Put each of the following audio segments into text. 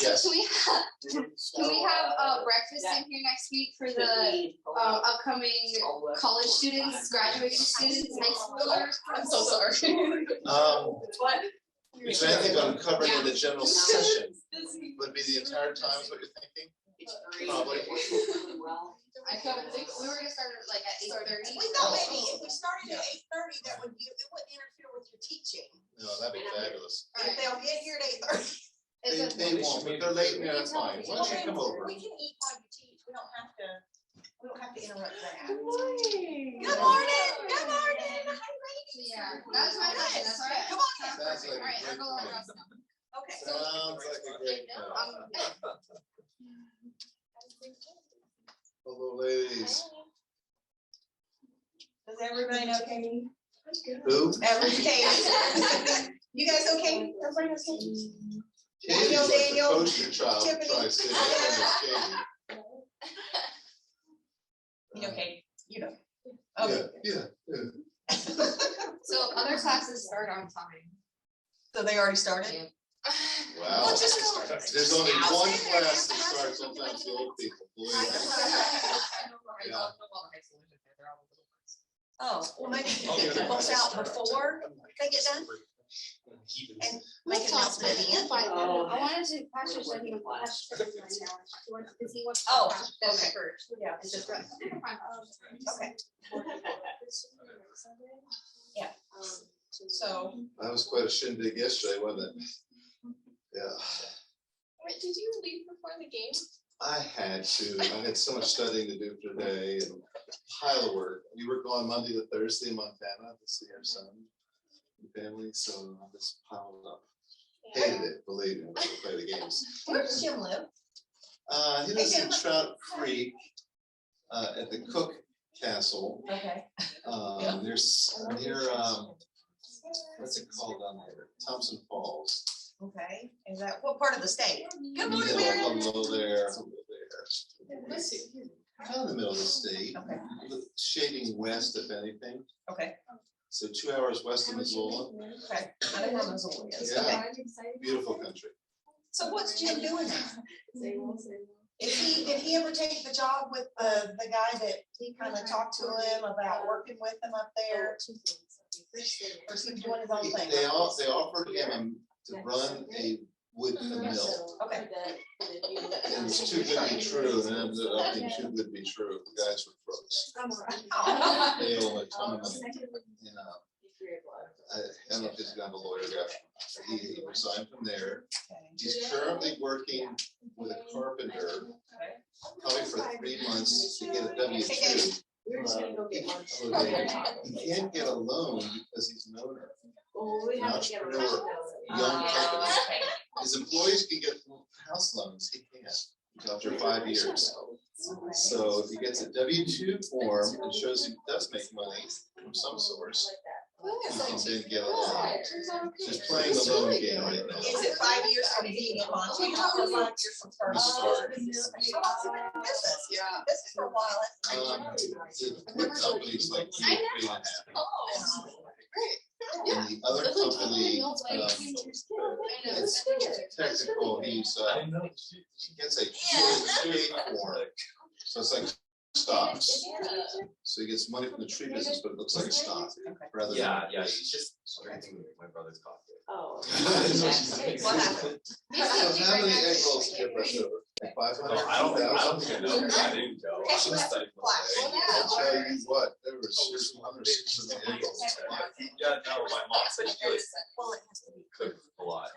Yes. Can we have breakfast in here next week for the upcoming college students, graduating students, high schoolers? I'm so sorry. What? So anything I'm covering in the general session would be the entire time is what you're thinking? Probably. I thought we were gonna start like at 8:30. We thought maybe if we started at 8:30, that would give, it wouldn't interfere with your teaching. No, that'd be fabulous. If they'll get here at 8:30. They won't, but they're late in there, that's fine. Why don't you come over? We can eat while you teach. We don't have to interrupt that. Good morning. Good morning. Good morning. Hi, ladies. Yeah, that's my question. That's all right. Come on. Sounds like All right, a I'll great go along plan. with that. Okay. Sounds like a great plan. Hello, ladies. Does everybody know Katie? Who? Everyone's Katie. You guys okay? Everybody okay? Katie's like the Daniel, poster child, Tiffany. Tri-City. Katie. You know Katie? You know. Yeah, Okay. yeah. So other classes start on time. So they already started? Wow. Well, just go. There's only one class that starts on time, the old people, believe me. Yeah. Oh, well, maybe you can get the books out before they get done and make an announcement at the end. I wanted to, Pastor said he would watch. Because he wants to Oh, watch them okay. first. Yeah. And just run. Okay. Yeah. So, That was quite a shindig yesterday, wasn't it? Yeah. Wait, did you leave before the game? I had to. I had so much studying to do for today and a pile of work. We were going Monday to Thursday in Montana to see our son and family, so I just piled up. Hated it, believe me, to play the games. where does Jim live? He lives in Trout Creek at the Cook Castle. Okay. There's near what's it called down there? Thompson Falls. Okay. Is that, what part of the state? Good morning, Middle, Mary. below there. Kind of the middle of the state, Okay. shading west, if anything. Okay. So 2 hours west of Missoula. Okay. I know where Missoula is. Yeah. Okay. Beautiful country. So what's Jim doing now? Did he ever take the job with the guy that he kind of talked to him about working with him up there? Or is he doing his own thing? They offered him to run a wood mill. Okay. And it's too good to be true, and it ended up being too good to be true. The guys were crooks. They owe a ton of money. You know, I don't know if he's got a lawyer after. He resigned from there. He's currently working with a carpenter, probably for 3 months to get a W-2. He can't get a loan because he's an owner. An entrepreneur, young company. His employees can get house loans, he can't, after 5 years. So if he gets a W-2 form and shows he does make money from some source, he can then get a loan. She's playing the loan game right now. Is it 5 years from being in Montana or 5 years from starting? Business, yeah. Business for a while. The wood company's like 3.5. And the other company, it's technical, he gets a QA form, so it's like stocks. So he gets money from the tree business, but it looks like a stock rather than. Yeah, he's just drinking my brother's coffee. Oh. What happened? So how many egg rolls did you brush over? 500? I don't think I know. I didn't go. I was studying one day. I'll tell you what, there was hundreds of egg rolls. Yeah, no, my mom said she was cooked a lot.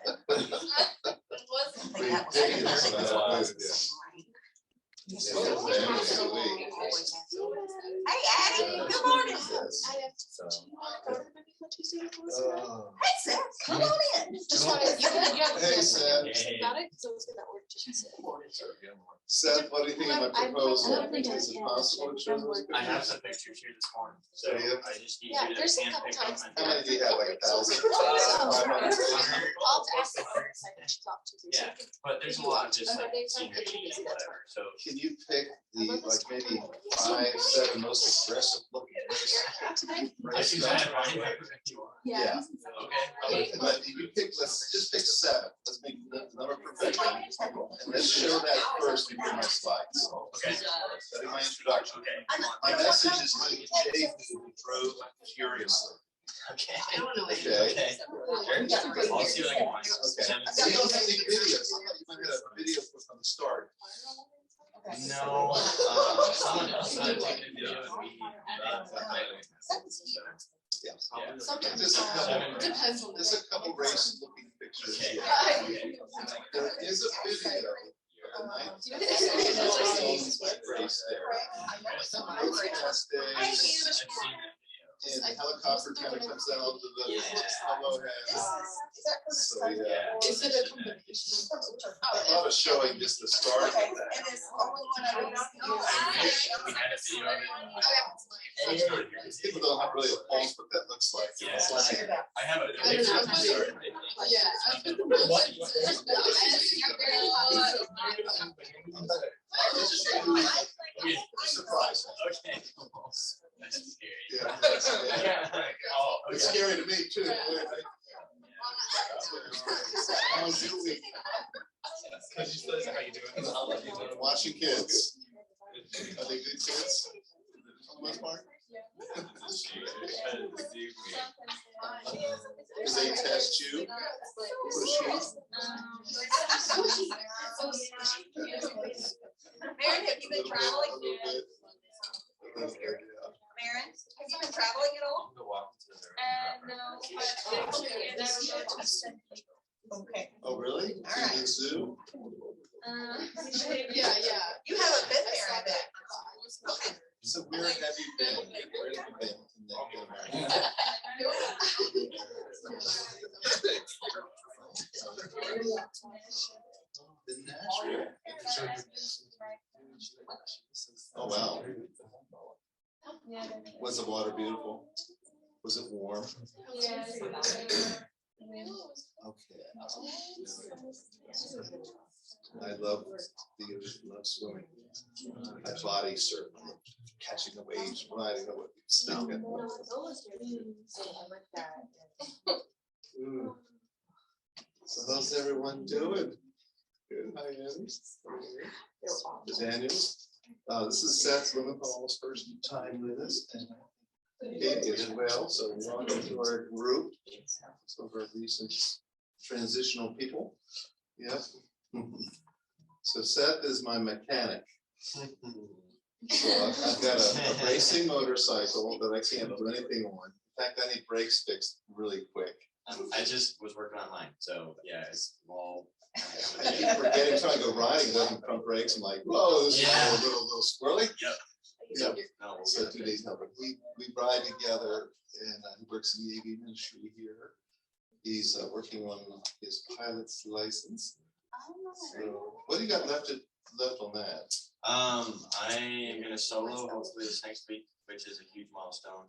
Ridiculous amount of food, yeah. Hey, Addie, good morning. So, Hey, Seth, come on in. Hey, Seth. hey. Seth, what do you think of my proposal? Is it possible to show those I have pictures? some pictures here this morning, so Do you? I just need Yeah, you to there's a hand couple pick them. times. How many do you have, like 1,000? Oh, 500? I'll ask the other side when she talks to you. Yeah, but there's a lot of just like senior jeans and whatever, so. Can you pick the, like, maybe 5, 7 most aggressive looking? I can have if you want. Yeah. Okay. But if you pick, let's just pick 7. Let's make the number perfection. And let's show that first before my slides. Okay. That'll be my introduction. Okay. My message is going to be Jay who drove furiously. Okay. Okay. Okay. Sure. I'll see what I can find. Okay. So you don't have any videos. I thought you might have a video from the start. No, someone else had taken a video of me. Yeah. Sometimes Just a couple, depends on just a couple race looking pictures. Okay. There is a video. of the night- Yeah. race there. Last day, I've seen that video. and the helicopter kind of comes down to the hello head. So, yeah. Is it a competition? I thought of showing just the start of Okay, that. and it's the only one I don't know. I wish we had a video of it. People don't have really a pulse what that looks like. Yeah. Figure it out. I have a I don't picture know. of the start. Yeah. Surprise. Okay. That's scary. Yeah. Oh, It's okay. scary to me too. How was your week? Because you still how you doing? I'll let you know. Watching kids. Are they good kids? For the most part? Do they test you? Push Maren, have you been traveling? you? Maren, have you been traveling at all? Okay. Oh, really? All right. To the zoo? Yeah. You haven't been there, I bet. Okay. So where have you been? Where have you been in America? In Nashville. Oh, wow. Was the water beautiful? Was it warm? Okay. I love the ocean, love swimming. My body certainly catching the waves, riding the waves. Ooh. So how's everyone doing? Good. Hi, Daniels. This is Seth Blumenthal's first time with us, and Kate as well. So welcome to our group. Some of our recent transitional people. Yep. So Seth is my mechanic. So I've got a racing motorcycle that I can't do anything on. In fact, I need brakes fixed really quick. I just was working on mine, so yeah, it's all. I keep forgetting, trying to go riding, it doesn't pump brakes. I'm like, whoa, this is Yeah. a little squirrely. Yep. Yep. No, we'll So get 2 there. days now, but we ride together, and he works in the AV ministry here. He's working on his pilot's license. So what do you got left on that? I am gonna solo hopefully this next week, which is a huge milestone.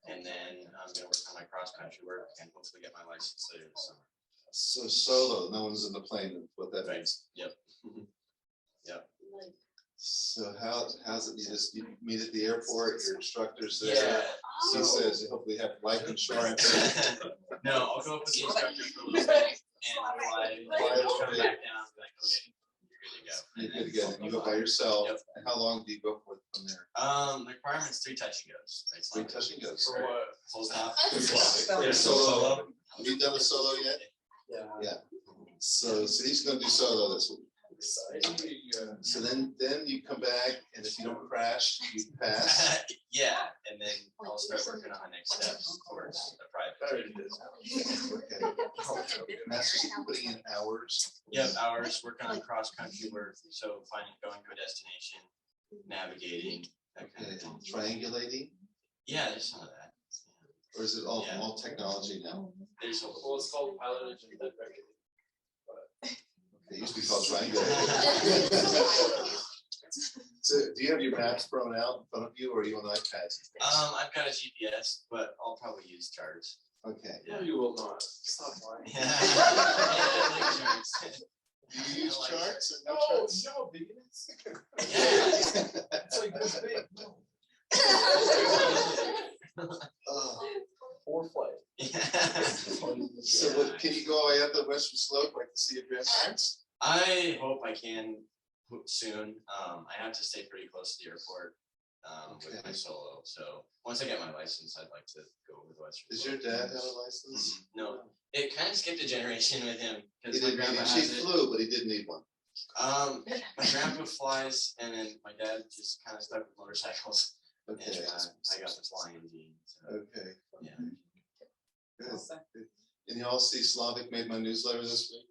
And then I'm gonna work on my cross country work and hopefully get my license later this summer. So solo, no one's in the plane, what that means. Yep. Yep. So how's it, you meet at the airport, your instructor's there? Yeah. He says you hopefully have life insurance. No, I'll go up with the instructor for a little bit and fly come back down, and be like, okay, you're good to go. You're good to go, and you go by yourself. Yep. And how long do you go for from there? The requirement's 3 touch and goes. It's 3 like touch and goes. For what? Full stop. You're solo. Have you done a solo yet? Yeah. So he's gonna do solo this week. So then you come back, and if you don't crash, you pass. Yeah, and then I'll start working on my next steps, of course, a private. Okay. And that's just putting in hours. Yep, hours working on cross country work, so going to a destination, navigating, that kind Okay, of thing. triangulating, Yeah, there's some of that. or is it all Yeah. technology now? There's a Well, it's called pilotage and then regular. It used to be called triangulating. So do you have your maps thrown out in front of you or are you on iPads? I've got a GPS, but I'll probably use charts. Okay. Yeah. No, you will not. Stop lying. Yeah. I like charts. Do you use I like charts or no No, charts? no, beginners. Yeah. It's like this big. No. Oh. Foreplay. Yeah. So what, can you go all the way up the western slope like to see your grandparents? I hope I can soon. I have to stay pretty close to the airport with my Okay. solo. So once I get my license, I'd like to go over the Western. Does your dad have a license? No, it kind of skipped a generation with him He because my didn't grandpa need, she has it. flew, but he did need one. My grandpa flies, and then my dad just kind of stuck with motorcycles. And Okay. I got the flying gene. So, Okay. yeah. Good. And y'all see Slavic made my newsletter this week?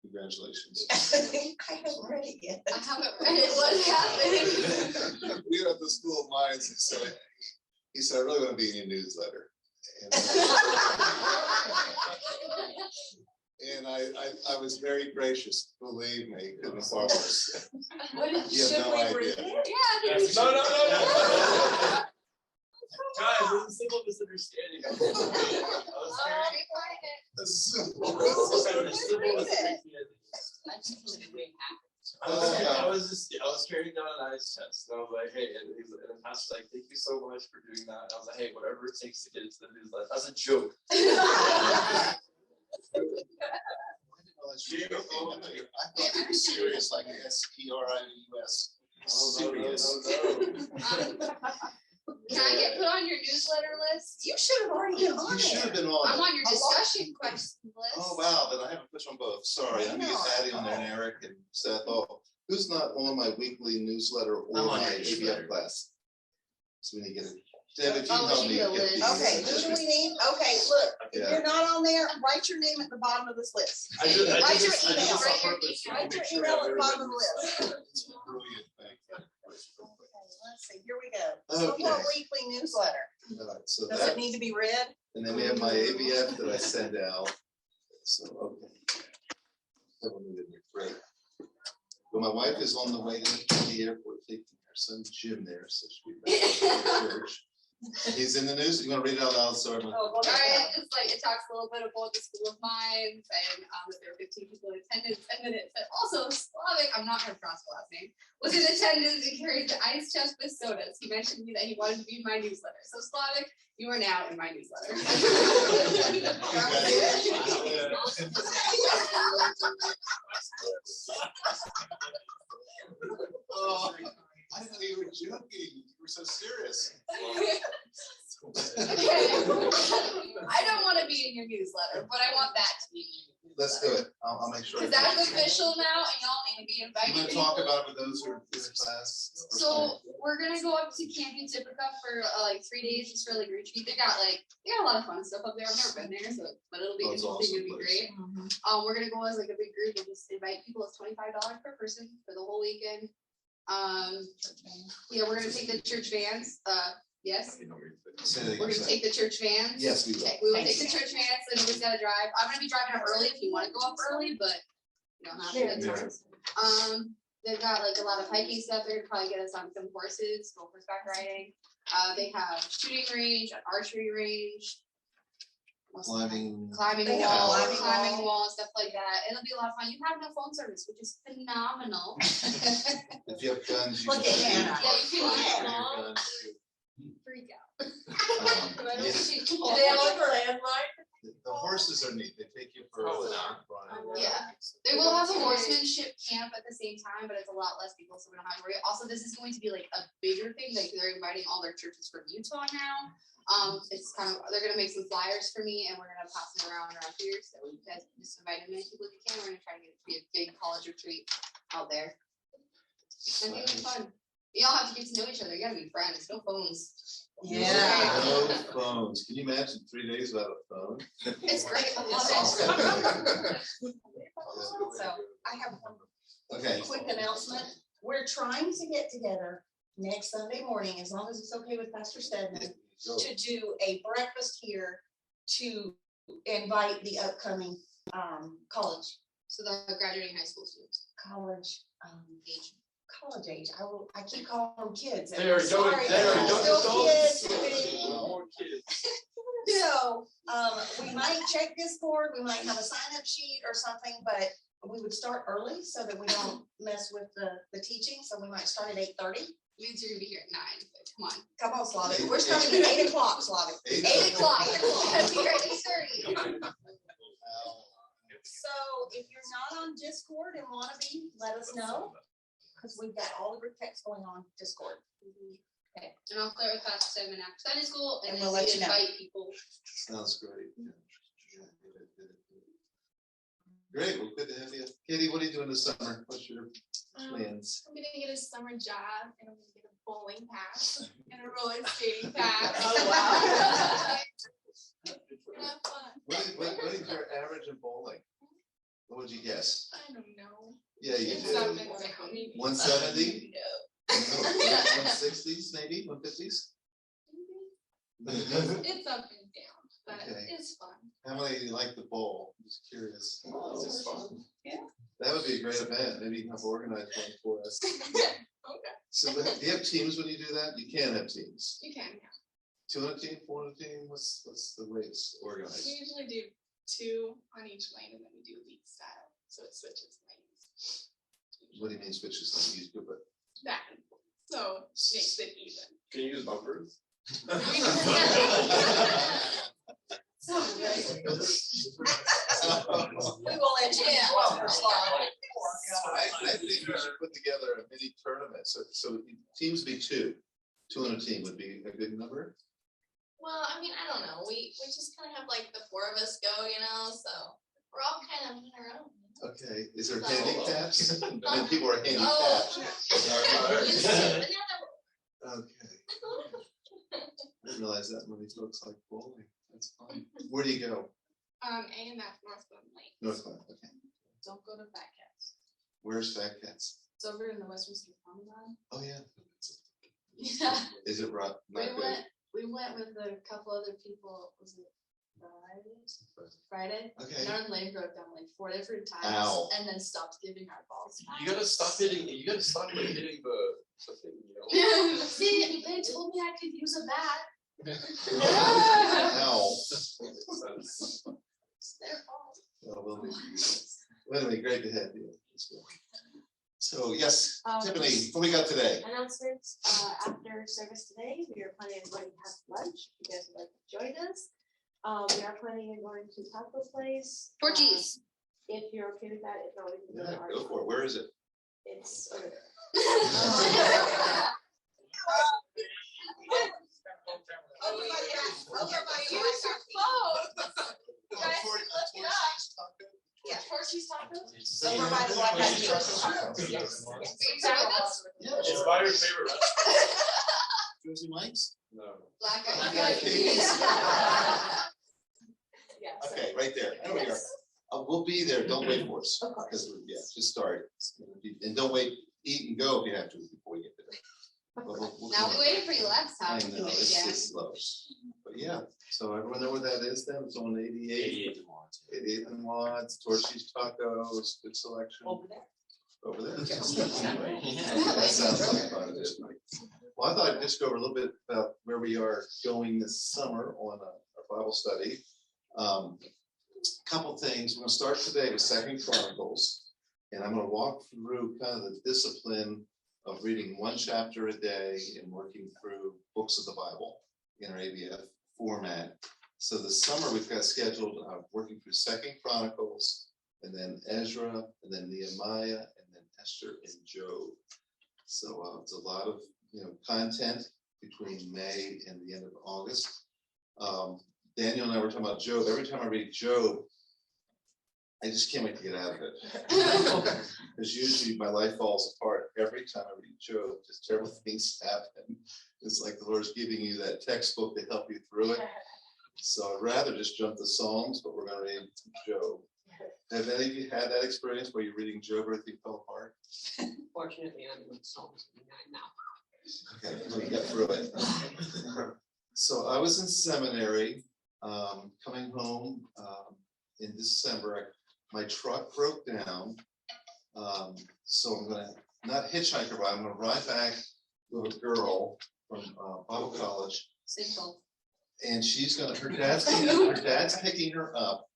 Congratulations. I haven't read it yet. I haven't read it. What's happening? We were at the School of Mines, and so he said, I really want to be in your newsletter. And I was very gracious, believe me, couldn't far worse. What did, You have should no we idea. read it? Yeah. Yes. No. Guys, there's a simple misunderstanding. I was I was carrying down an ice chest, and I was like, hey, and the pastor's like, thank you so much for doing that. And I was like, hey, whatever it takes to get into the newsletter. That's a joke. I thought it was serious, like SERIUS. Serious. Can I get put on your newsletter list? You should have already been on You should there. have been I'm on. on your discussion question list. Oh, wow, then I haven't put you on both. Sorry, I'm gonna get Patty on there and Eric and Seth. Oh, who's not on my weekly newsletter or I'm on my your newsletter. ABF class? So we need to get it. Deb, if you I'll help give me. you a get list. these- Okay, who do we need? Okay, look, if Yeah. you're not on there, write your name at the bottom of this list. I did Write your this on email. purpose. Write your email at the bottom of the list. It's a brilliant thing. Let's see, here we go. Football Okay. Weekly newsletter. All right, so Does that, it need to be read? and then we have my ABF that I send out. So, okay. That one we didn't get. Great. Well, my wife is on the way to the airport taking her son Jim there, so she'll be back from church. He's in the news. You want to read it out loud? Sorry. Oh, All right, it's like it talks a little bit about the School of Mines and that there were 15 people in attendance, and then it said also Slavic. I'm not going to pronounce the last name. Was in attendance and carried the ice chest with sodas. He mentioned to me that he wanted to be in my newsletter. So Slavic, you are now in my newsletter. Oh, I thought you were joking. You were so serious. Okay. I don't want to be in your newsletter, but I want that to be in your newsletter. Let's do it. I'll make sure. Because that's official now, and y'all need to be You inviting want to people. talk about it with those who are in class? So we're gonna go up to Camp Utica for like 3 days, just for like retreat. They got a lot of fun stuff up there. I've never been there, so but it'll be Oh, it's interesting. awesome It'll be place. great. We're gonna go as like a big group and just invite people. It's $25 per person for the whole weekend. Yeah, we're gonna take the church vans. Yes, Say that we're again. gonna take the church vans. Yes, we will. Okay, we will take the church vans, so nobody's gotta drive. I'm gonna be driving up early if you wanna go up early, but you don't have to. That's fine. They've got like a lot of hiking stuff. They're gonna probably get us on some horses, go horseback riding. They have shooting range, an archery range. Climbing. Climbing They have wall, climbing climbing wall, stuff like that. It'll be a lot of fun. You have no phone service, which is phenomenal. If you have guns, you Look can. at Hannah. Yeah, you can use Bring them your all. guns, too. Freak out. Yeah. Do they have a landline? The horses are neat. They take you for a run. Yeah. They will have a horsemanship camp at the same time, but it's a lot less people, so we don't have to worry. Also, this is going to be like a bigger thing. Like they're inviting all their churches from Utah now. It's kind of, they're gonna make some flyers for me and we're gonna pass them around here. So you guys can just invite as many people as you can. We're gonna try to get it to be a big college retreat out there. I think it'll be fun. You all have to get to know each other. You gotta be friends. No phones. Yeah. No phones. Can you imagine 3 days without a phone? It's great. I love It's it. awesome. So I have one Okay. quick announcement. We're trying to get together next Sunday morning, as long as it's okay with Pastor Stedman, Go. to do a breakfast here to invite the upcoming college So the graduating high school students. college college age. I keep calling them kids. and There I'm we go, sorry, there but we they're go, still adults. kids. More kids. So, we might check Discord, we might have a sign-up sheet or something, but we would start early so that we don't mess with the teaching, so we might start at 8:30. Means you're gonna be here at 9, but come on. Come on, Slavic, we're starting at 8 o'clock, Slavic. 8 o'clock. Be here at 8:30. So if you're not on Discord and wanna be, let us know, because we've got all the group text going on Discord. And I'll clear with class 7 after Sunday school, and And then we'll we let you know. invite people. Sounds great. Yeah, good. Great, well, good to have you. Katie, what are you doing this summer? What's your plans? I'm gonna get a summer job and I'm gonna get a bowling pass and a roller skating pass. Oh, wow. Have fun. What is your average in bowling? What would you guess? I don't know. Yeah, you It's do. up and down, maybe. 170? No. 160s, maybe, 150s? It's up and down, but Okay. it's fun. How many do you like to bowl? Just curious. This is fun. That would be a great event. Maybe you can help organize one for us. Okay. So do you have teams when you do that? You can have teams. You can, yeah. 2 on a team, 4 on a team? What's the way it's organized? We usually do 2 on each lane and then we do league style, so it switches lanes. What do you mean switches? Like you do it? Back and forth, so makes it even. Can you use bumpers? So great. We will let you know. I think we should put together a mini tournament. So teams be 2. 2 on a team would be a good number. Well, I mean, I don't know. We just kind of have like the 4 of us go, you know, so we're all kind of in our own. Okay, is there So- handicaps? I mean, people are handicapped. Oh. Used to, but Okay, I didn't realize that many folks like bowling. That's fun. Where do you go? AMF Northland Lake. Northland, okay. Don't go to Fat Cats. Where's Fat Cats? It's over in the Western State Promenade. Oh, yeah. Yeah. Is it rough? Not good? We went with a couple other people, was it Friday? Okay. And our lane broke down like 4 different times. Ow. And then stopped giving our balls back. You gotta stop hitting like hitting the thing, you know? See, they told me I could use a bat. Ow. It's their fault. Well, anyway, great to have you. So, yes, Um, Tiffany, what we got today? Announcements, after service today, we are planning on going to have lunch, if you guys would like to join us. We are planning on going to Taco Place. Torchies. If you're okay with that, if not, we can go Yeah, to our. go for it. Where is it? It's over there. Use your phone. Guys, look it up. Yeah. Torchies tacos? Over by the Black Eyed Peas. Yes. Are you doing this? Yeah, It's by your favorite restaurant. Jersey Mike's? No. Black Black Eyed Eyed Peas. Peas. Yeah, so- Okay, right there. There we are. We'll be there. Don't wait for us. Of course. Because, yeah, just start. And don't wait, eat and go if you have to before you get there. But we'll Now come. we waited for you last I time. know, Yeah. it's slow. But yeah, so everyone know where that is then? It's on 88. 88 tomorrow. 88 and Watts, Torchy's Tacos, good selection. Over there. Over there. That sounds like fun. Well, I thought I'd just go over a little bit about where we are going this summer on a Bible study. Couple things. We're gonna start today with 2 Chronicles, and I'm gonna walk through kind of the discipline of reading 1 chapter a day and working through books of the Bible in our ABF format. So this summer we've got scheduled working through 2 Chronicles, and then Ezra, and then Nehemiah, and then Esther and Job. So it's a lot of content between May and the end of August. Daniel and I were talking about Job. Every time I read Job, I just can't wait to get out of it. Because usually my life falls apart every time I read Job. Just terrible things happen. It's like the Lord's giving you that textbook to help you through it. So I'd rather just jump the Psalms, but we're going to read Job. Have any of you had that experience where you're reading Job, everything fell apart? Fortunately, I'm in Psalms 9 now. Okay, well, you got through it. So I was in seminary, coming home in December. My truck broke down, so I'm gonna not hitchhiker ride, I'm gonna ride back with a girl from Bible College. Simple. And she's gonna, her dad's picking her up.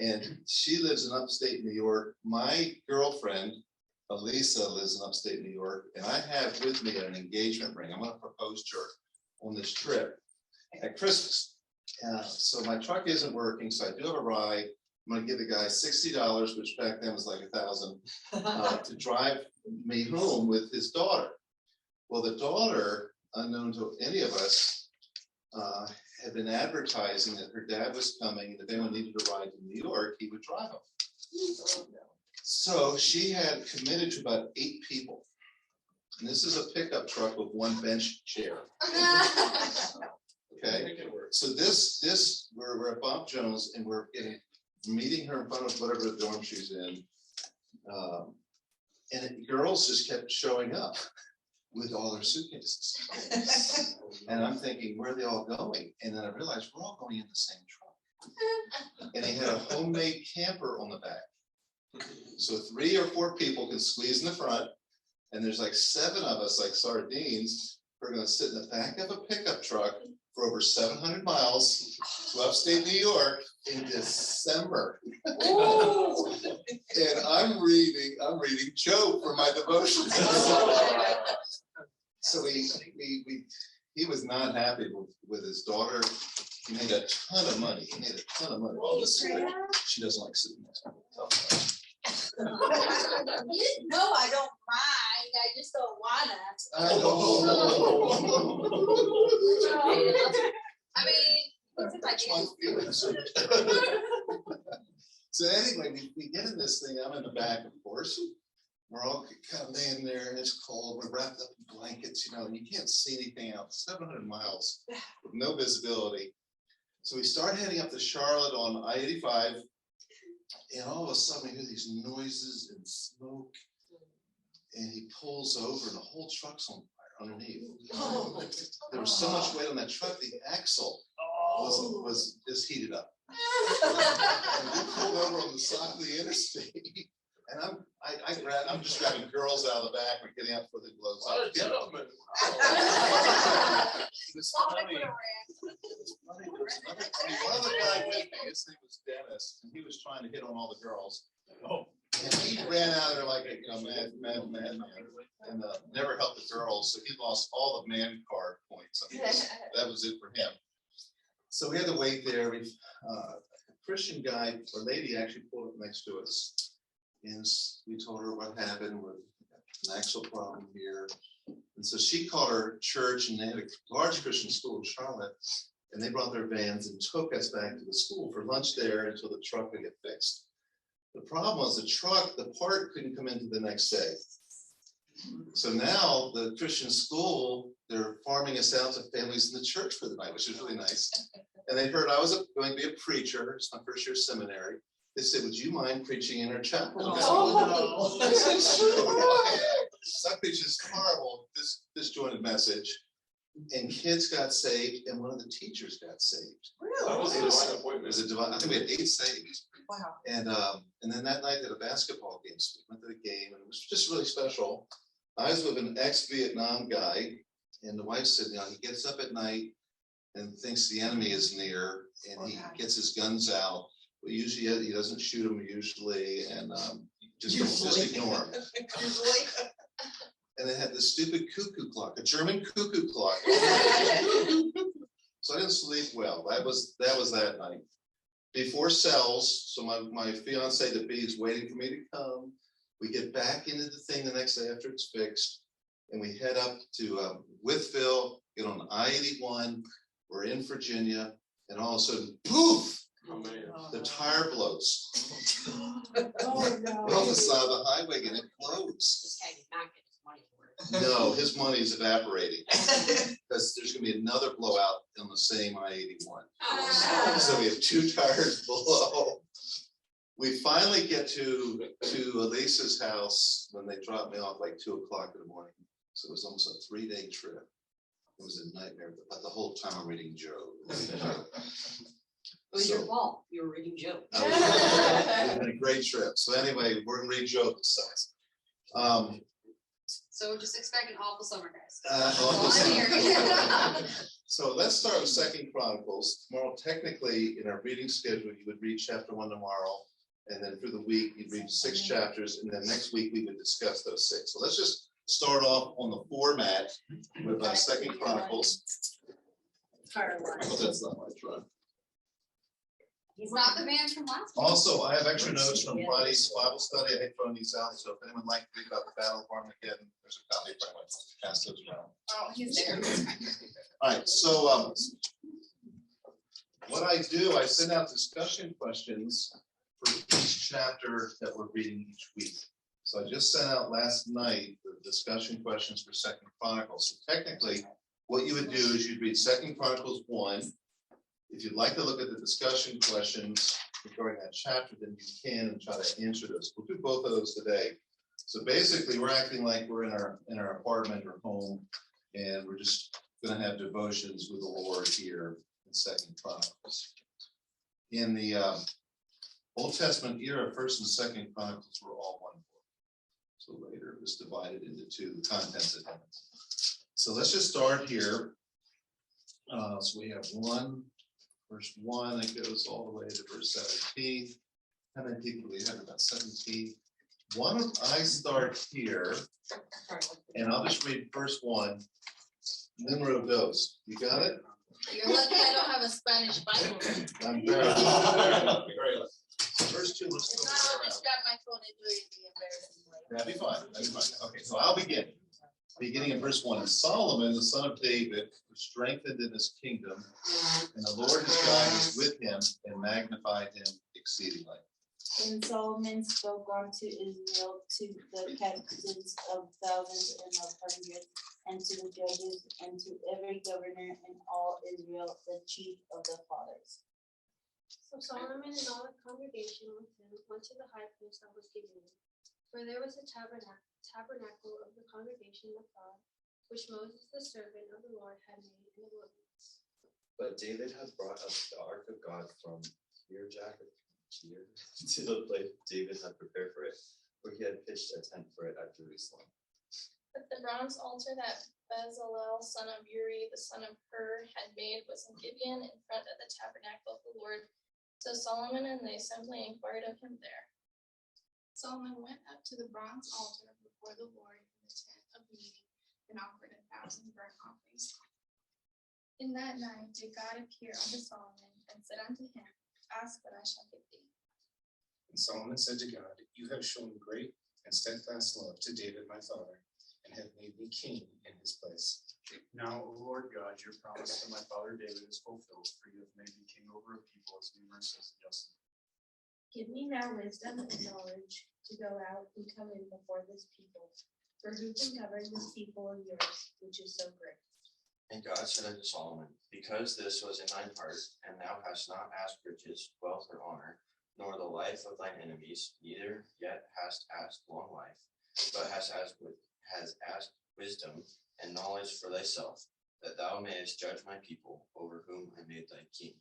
And she lives in upstate New York. My girlfriend, Elisa, lives in upstate New York. And I have with me an engagement ring. I'm gonna propose to her on this trip at Christmas. So my truck isn't working, so I do have a ride. I'm gonna give the guy $60, which back then was like $1,000, to drive me home with his daughter. Well, the daughter, unknown to any of us, had been advertising that her dad was coming, and if anyone needed a ride to New York, he would drive them. So she had committed to about 8 people. And this is a pickup truck with 1 bench chair. Okay, so we're at Bob Jones, and we're meeting her in front of whatever the dorm she's in. And girls just kept showing up with all their suitcases. And I'm thinking, where are they all going? And then I realized we're all going in the same truck. And he had a homemade camper on the back. So 3 or 4 people can squeeze in the front, and there's like 7 of us, like sardines, who are gonna sit in the back of a pickup truck for over 700 miles to upstate New York in December. And I'm reading Job for my devotion. So he was not happy with his daughter. He made a ton of money. Well, she doesn't like sitting there. No, I don't mind, I just don't wanna. I mean, what's it like? That's my feelings. So anyway, we get in this thing. I'm in the back, of course. We're all kind of laying there, and it's cold. We're wrapped up in blankets, and you can't see anything out. 700 miles with no visibility. So we start heading up to Charlotte on I-85, and all of a sudden we hear these noises and smoke. And he pulls over, and the whole truck's on fire underneath. There was so much weight on that truck, the axle was just heated up. And we pulled over on the side of the interstate, and I'm just grabbing girls out of the back. We're getting out for the gloves. What a gentleman. It was funny. There was one other guy with me. His name was Dennis, and he was trying to hit on all the girls. And he ran out of there like a mad man, and never helped the girls. So he lost all the man card points. I mean, that was it for him. So we had to wait there. A Christian guy or lady actually pulled up next to us, and we told her what happened with an axle problem here. And so she called her church, and they had a large Christian school in Charlotte, and they brought their vans and took us back to the school for lunch there until the truck would get fixed. The problem was the part couldn't come into the next day. So now the Christian school, they're farming us out to families in the church for the night, which is really nice. And they heard I was going to be a preacher. It's my first year seminary. They said, "Would you mind preaching in our chapel?" I said, "Sure." So I preached this horrible, disjointed message, and kids got saved, and one of the teachers got saved. That was a divine appointment. I think we had 8 saved. Wow. And then that night at a basketball game, so we went to the game, and it was just really special. I was with an ex-Vietnam guy, and the wife said, he gets up at night and thinks the enemy is near, and he gets his guns out. But usually he doesn't shoot them usually, and just ignore them. And they had this stupid cuckoo clock, a German cuckoo clock. So I didn't sleep well. That was that night. Before cells, so my fiance to be is waiting for me to come. We get back into the thing the next day after it's fixed, and we head up to Withville, get on I-81. We're in Virginia, and all of a sudden, poof! The tire blows. Oh, no. We're on the side of the highway, and it blows. This guy did not get his money for it. No, his money is evaporating because there's going to be another blowout on the same I-81. So we have 2 tires below. We finally get to Elisa's house when they dropped me off like 2 o'clock in the morning. So it was almost a 3-day trip. It was a nightmare, but the whole time I'm reading Job. It was your fault. You were reading Job. We had a great trip. So anyway, we're going to read Job this time. So just expect an awful summer, guys. Awful That's all I'm hearing. So let's start with 2 Chronicles. Tomorrow, technically, in our reading schedule, you would read chapter 1 tomorrow, and then through the week, you'd read 6 chapters, and then next week, we would discuss those 6. So let's just start off on the format with 2 Chronicles. Oh, that's not my truck. He's not the man from last week. Also, I have extra notes from Friday's Bible study. I hate throwing these out, so if anyone would like to read about the Battle of Armageddon, there's a copy for anyone. Pass those around. Oh, he's there. All right, so what I do, I send out discussion questions for each chapter that we're reading each week. So I just sent out last night the discussion questions for 2 Chronicles. So technically, what you would do is you'd read 2 Chronicles 1. If you'd like to look at the discussion questions regarding that chapter, then you can and try to answer those. We'll do both of those today. So basically, we're acting like we're in our apartment or home, and we're just going to have devotions with the Lord here in 2 Chronicles. In the Old Testament era, 1st and 2 Chronicles were all one book. So later it was divided into 2, the contents of them. So let's just start here. So we have verse 1 that goes all the way to verse 17. How many people do we have? About 17. Why don't I start here, and I'll just read verse 1. Numero dos. You got it? You're lucky I don't have a Spanish Bible. I'm very lucky. Verse 2. Let's If go not, I'll around. just grab my phone and do it the embarrassing way. That'd be fine. That'd be fine. Okay, so I'll begin. Beginning in verse 1. And Solomon, the son of David, was strengthened in his kingdom, and the Lord his God was with him and magnified him exceedingly. And Solomon spoke unto Israel, to the captains of thousands and of hundreds, and to the judges, and to every governor in all Israel, the chief of the fathers. So Solomon and all the congregation with him went to the high place that was given him. For there was a tabernacle of the congregation of God, which Moses the servant of the Lord had made in the wilderness. But David had brought up the ark of God from Kirjath to the place David had prepared for it, for he had pitched a tent for it at Jerusalem. But the bronze altar that Bezalel, son of Uri, the son of Hur, had made was in Gibeon in front of the tabernacle of the Lord. So Solomon and the assembly inquired of him there. Solomon went up to the bronze altar before the Lord in the tent of meeting and offered 1,000 burnt offerings. In that night did God appear unto Solomon and said unto him, Ask what I shall give thee. And Solomon said to God, You have shown great and steadfast love to David my father, and have made me king in his place. Now, O Lord God, your promise to my father David is fulfilled, for you have made me king over a people as numerous as the dust. Give me now wisdom and knowledge to go out and come in before this people. For who can govern this people of yours, which is so great? And God said unto Solomon, Because this was in thine heart, and thou hast not asked riches, wealth, or honor, nor the life of thine enemies, neither yet hast asked long life, but hast asked wisdom and knowledge for thyself, that thou mayest judge my people, over whom I made thy king.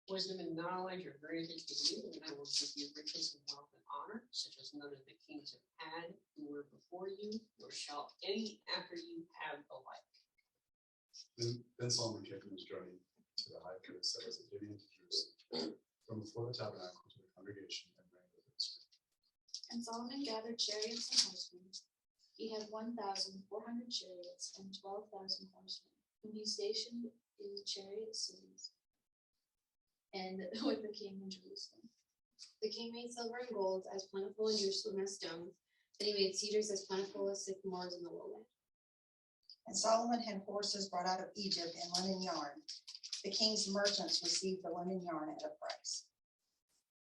Wisdom and knowledge are granted to you, and I will give you riches and wealth and honor, such as none of the kings have had who were before you, nor shall any after you have the like. Then Solomon kept his journey to the high place that was at Gibeon to Jerusalem, from before the tabernacle to the congregation, and reigned with Israel. And Solomon gathered chariots and horsemen. He had 1,400 chariots and 12,000 horsemen, whom he stationed in the chariot cities and with the king in Jerusalem. The king made silver and gold as plentiful in Jerusalem as stone, and he made cedars as plentiful as sycamores in the lowland. And Solomon had horses brought out of Egypt and linen yarn. The king's merchants received the linen yarn at a price.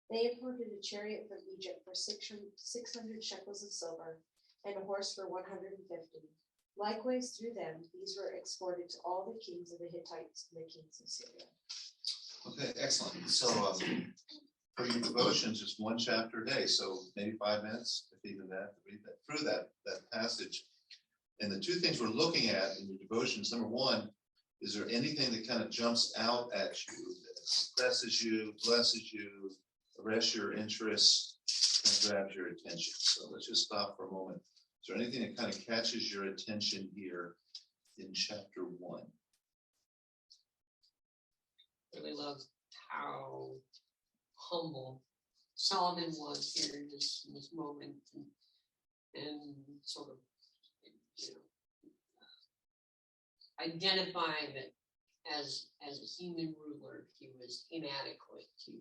They imported a chariot from Egypt for 600 shekels of silver, and a horse for 150. Likewise, through them, these were exported to all the kings of the Hittites and the kings of Syria. Okay, excellent. So for your devotions, just one chapter a day, so maybe 5 minutes, if even that, to read that through that passage. And the 2 things we're looking at in your devotions, number 1, is there anything that kind of jumps out at you, that impresses you, blesses you, arrests your interest, and grabs your attention? So let's just stop for a moment Is there anything that kind of catches your attention here in chapter 1? Really love how humble Solomon was here in this moment, and sort of, you know, identifying that as a human ruler, he was inadequate to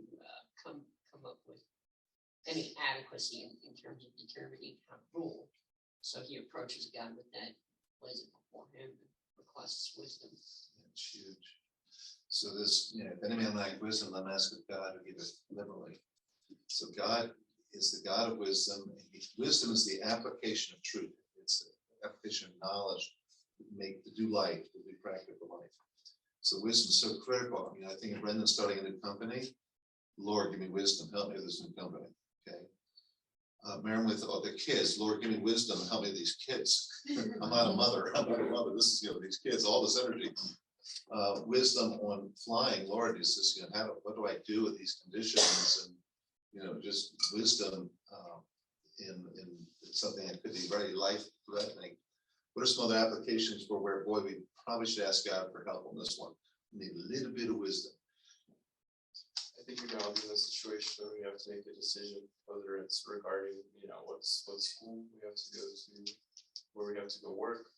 come up with any adequacy in terms of determining how to rule. So he approaches God with that, lays it before him, and requests wisdom. That's huge. So this, you know, if any man lack wisdom, let him ask of God who giveth liberally. So God is the God of wisdom. Wisdom is the application of truth. It's the application of knowledge to do life, to do practical life. So wisdom is so critical. I mean, I think of Brendan starting a new company. Lord, give me wisdom. Help me with this new company. Okay. Maren with all the kids. Lord, give me wisdom. Help me with these kids. I'm not a mother. I'm not a mother. This is, you know, these kids, all this energy. Wisdom on flying. Lord, is this, you know, what do I do with these conditions? And, you know, just wisdom in something that could be very life-threatening. What are some other applications for where, boy, we probably should ask God for help on this one? We need a little bit of wisdom. I think we're now in a situation where we have to make a decision, whether it's regarding, you know, what school we have to go to, where we have to go work,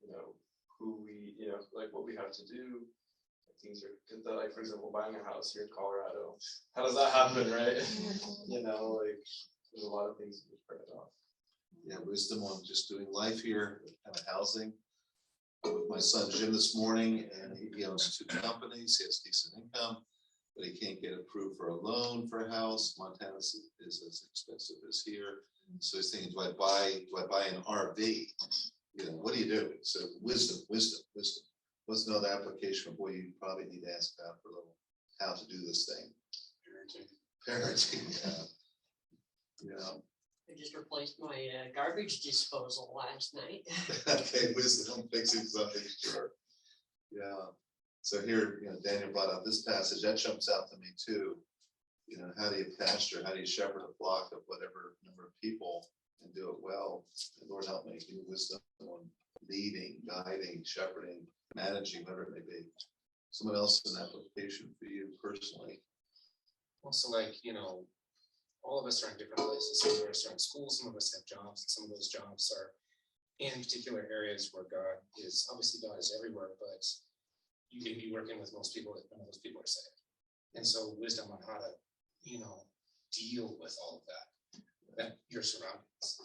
you know, who we, you know, like what we have to do. Things are, like, for example, buying a house here in Colorado. How does that happen, right? You know, like, there's a lot of things to be spread off. Yeah, wisdom on just doing life here, kind of housing. With my son Jim this morning, and he owns 2 companies. He has decent income, but he can't get approved for a loan for a house. Montana is as expensive as here. So he's thinking, do I buy an RV? You know, what do you do? So wisdom. What's another application? Boy, you probably need to ask God for a little how to do this thing. Parenting. Yeah. I just replaced my garbage disposal last night. Okay, wisdom, fixing something, sure. Yeah. So here, you know, Daniel brought out this passage that jumps out to me too. You know, how do you pasture? How do you shepherd a flock of whatever number of people and do it well? And Lord, help me, give me wisdom on leading, guiding, shepherding, managing, whatever it may be. Someone else an application for you personally. Also, like, you know, all of us are in different places. Some of us are in school, some of us have jobs, and some of those jobs are in particular areas where God is everywhere, but you can be working with most people if none of those people are saved. And so wisdom on how to, you know, deal with all of that your surroundings.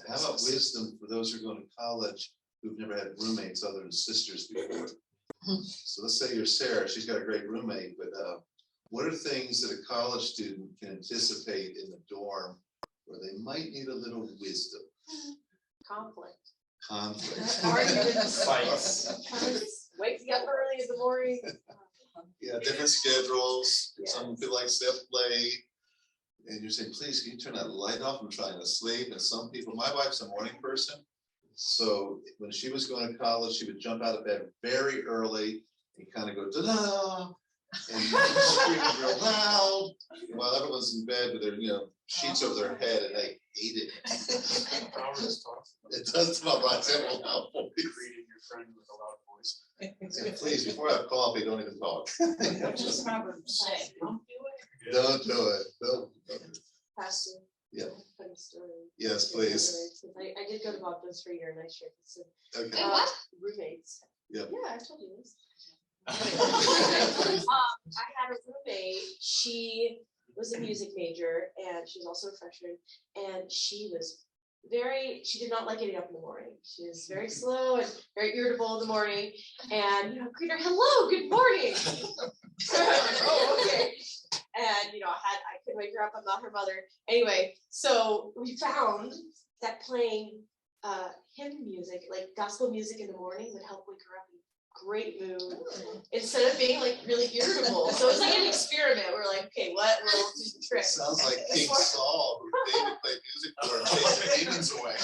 How about wisdom for those who are going to college who've never had roommates other than sisters before? So let's say you're Sarah, she's got a great roommate, but what are things that a college student can anticipate in the dorm where they might need a little wisdom? Conflict. Arguments. Fights. Wakes you up early in the morning. Yeah, different schedules. Yes. Some people like stay up late. And you're saying, please, can you turn that light off? I'm trying to sleep. And some people, my wife's a morning person. So when she was going to college, she would jump out of bed very early and kind of go, da-da, and scream real loud while everyone's in bed with their, you know, sheets over their head, and they hate it. It does talk about several helpful. Greeting your friend with a loud voice. Yeah, please, before I have coffee, don't even talk. Just Proverbs say, don't do it. Don't do it. Don't do it. Pastor. Yeah. Funny story. Yes, please. I did go to Bob Jones for a year, and I shared this. Okay. Wait, what? Roommates. Yeah. Yeah, I told you this. I had a roommate. She was a music major, and she was also a freshman. And she did not like getting up in the morning. She was very slow and very irritable in the morning. And, you know, greet her, hello, good morning. So I was like, oh, okay. And, you know, I couldn't wake her up. I'm not her mother. Anyway, so we found that playing hymn music, like gospel music in the morning, would help wake her up in great mood instead of being like really irritable. So it was like an experiment. We're like, okay, what will do the trick? Sounds like King Saul, who David played music for and chased the demons away.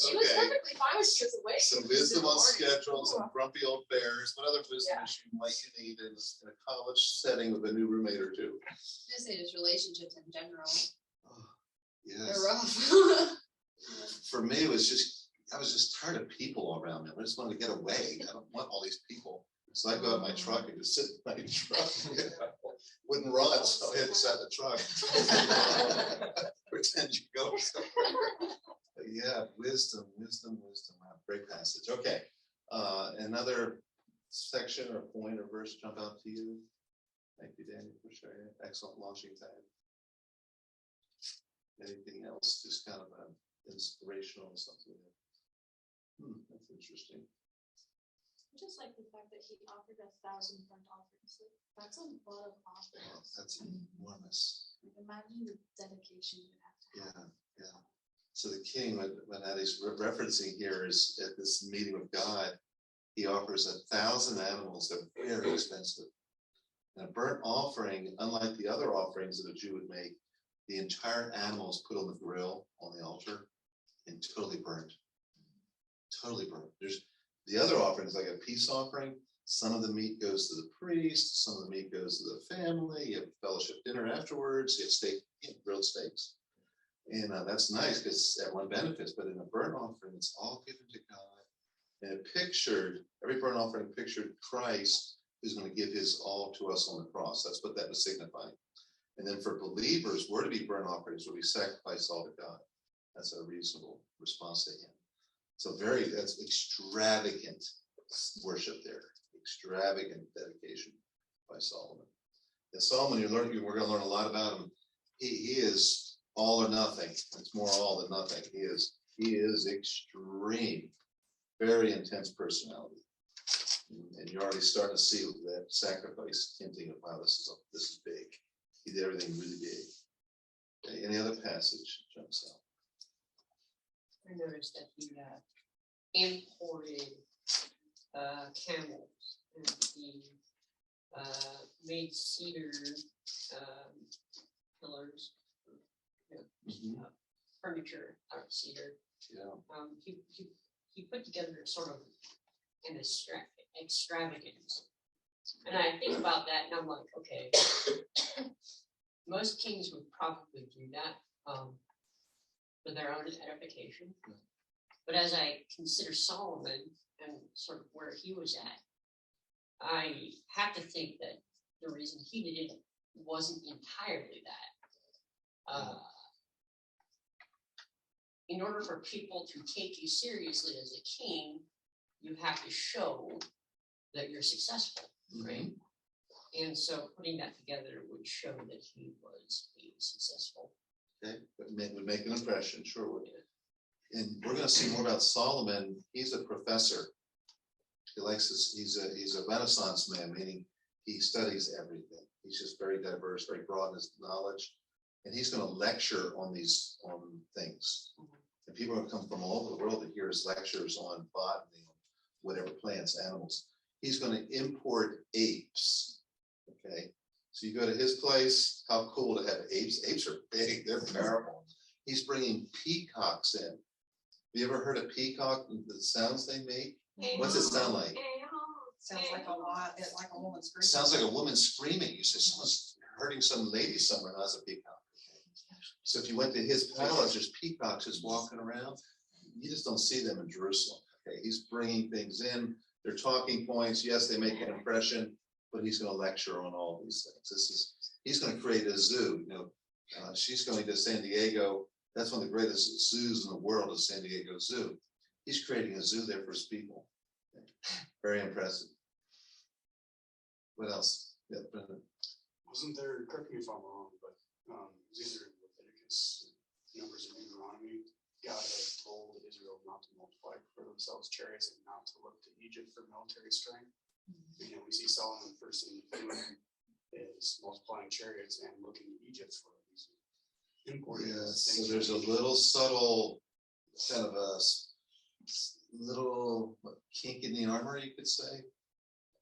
She was Okay. perfectly fine when she was awake. So wisdom on schedules and grumpy old bears. What other wisdom might you need in a college setting with a new roommate or two? I was gonna say just relationships in general. They're Yes. rough. For me, I was just tired of people all around me. I just wanted to get away. I don't want all these people. So I go out in my truck and just sit in my truck. Wouldn't run, so I had to sit in the truck. Pretend you go somewhere. But yeah, wisdom. Wow, great passage. Okay. Another section or point or verse jump out to you? Thank you, Danny, for sharing it. Excellent launching time. Anything else? Just kind of inspirational or something. That's interesting. Just like the fact that he offered 1,000 burnt offerings. That's a lot of offerings. Wow, that's enormous. Like, imagine the dedication you have to have. Yeah. So the king, what Addie's referencing here is at this meeting with God, he offers 1,000 animals that are very expensive. And a burnt offering, unlike the other offerings that a Jew would make, the entire animal is put on the grill on the altar and totally burnt. Totally burnt. There's the other offerings, like a peace offering. Some of the meat goes to the priest, some of the meat goes to the family. You have fellowship dinner afterwards. You have steak, grilled steaks, and that's nice because everyone benefits. But in a burnt offering, it's all given to God, and it pictured every burnt offering pictured Christ, who's going to give his all to us on the cross. That's what that was signifying. And then for believers, we're to be burnt offerings, where we sacrifice all to God. That's a reasonable response to him. So that's extravagant worship there, extravagant dedication by Solomon. And Solomon, we're going to learn a lot about him. He is all or nothing. It's more all than nothing. He is extreme, very intense personality. And you're already starting to see that sacrifice hinting of, wow, this is big. He did everything really big. Okay, any other passage jumps out? I noticed that he imported camels, and he made cedar pillars, furniture out of cedar. Yeah. He put together sort of an extravagance. And I think about that and I'm like, okay, most kings would probably do that for their own edification. But as I consider Solomon and sort of where he was at, I have to think that the reason he did it wasn't entirely that. In order for people to take you seriously as a king, you have to show that you're successful, right? And so putting that together would show that he was successful. Okay, would make an impression, sure would. And we're going to see more about Solomon. He's a professor. He likes this. He's a Renaissance man, meaning he studies everything. He's just very diverse, very broad in his knowledge, and he's going to lecture on things. And people are going to come from all over the world to hear his lectures on botany, whatever plants, animals. He's going to import apes. Okay, so you go to his place. How cool to have apes! Apes are big. They're powerful. He's bringing peacocks in. Have you ever heard a peacock? The sounds they make. What's it sound like? Sounds like a woman screaming. Sounds like a woman screaming. You say someone's hurting some lady somewhere. That's a peacock. So if you went to his palace, there's peacocks just walking around. You just don't see them in Jerusalem. Okay, he's bringing things in. They're talking points. Yes, they make an impression, but he's going to lecture on all these things. He's going to create a zoo. She's going to San Diego. That's one of the greatest zoos in the world is San Diego Zoo. He's creating a zoo there for his people. Okay. Very impressive. What else? Yeah, Brendan. Wasn't there, correct me if I'm wrong, but it was either Leviticus, Numbers, or Deuteronomy, God had told Israel not to multiply for themselves chariots and not to look to Egypt for military strength. We see Solomon, first thing he's doing is multiplying chariots and looking to Egypt for these importing. Yes, so there's a little subtle, kind of a little kink in the armor, you could say.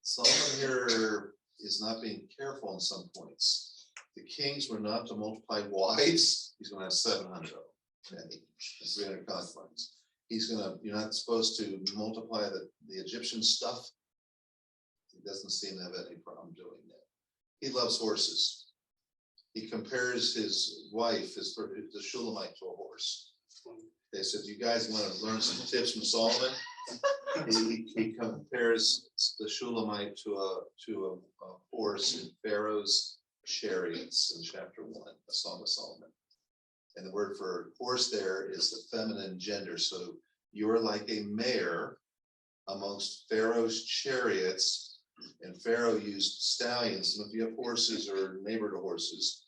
Solomon here is not being careful in some points. The kings were not to multiply wives. He's going to have 700 of them. Okay, 300 concubines. You're not supposed to multiply the Egyptian stuff. He doesn't seem to have any problem doing that. He loves horses. he compares his wife, the Shulamite, to a horse. They said, you guys want to learn some tips from Solomon? He compares the Shulamite to a horse in Pharaoh's chariots in chapter 1, a Song of Solomon. And the word for horse there is the feminine gender. So you're like a mare amongst Pharaoh's chariots, and Pharaoh used stallions. Some of you have horses or neighbor to horses.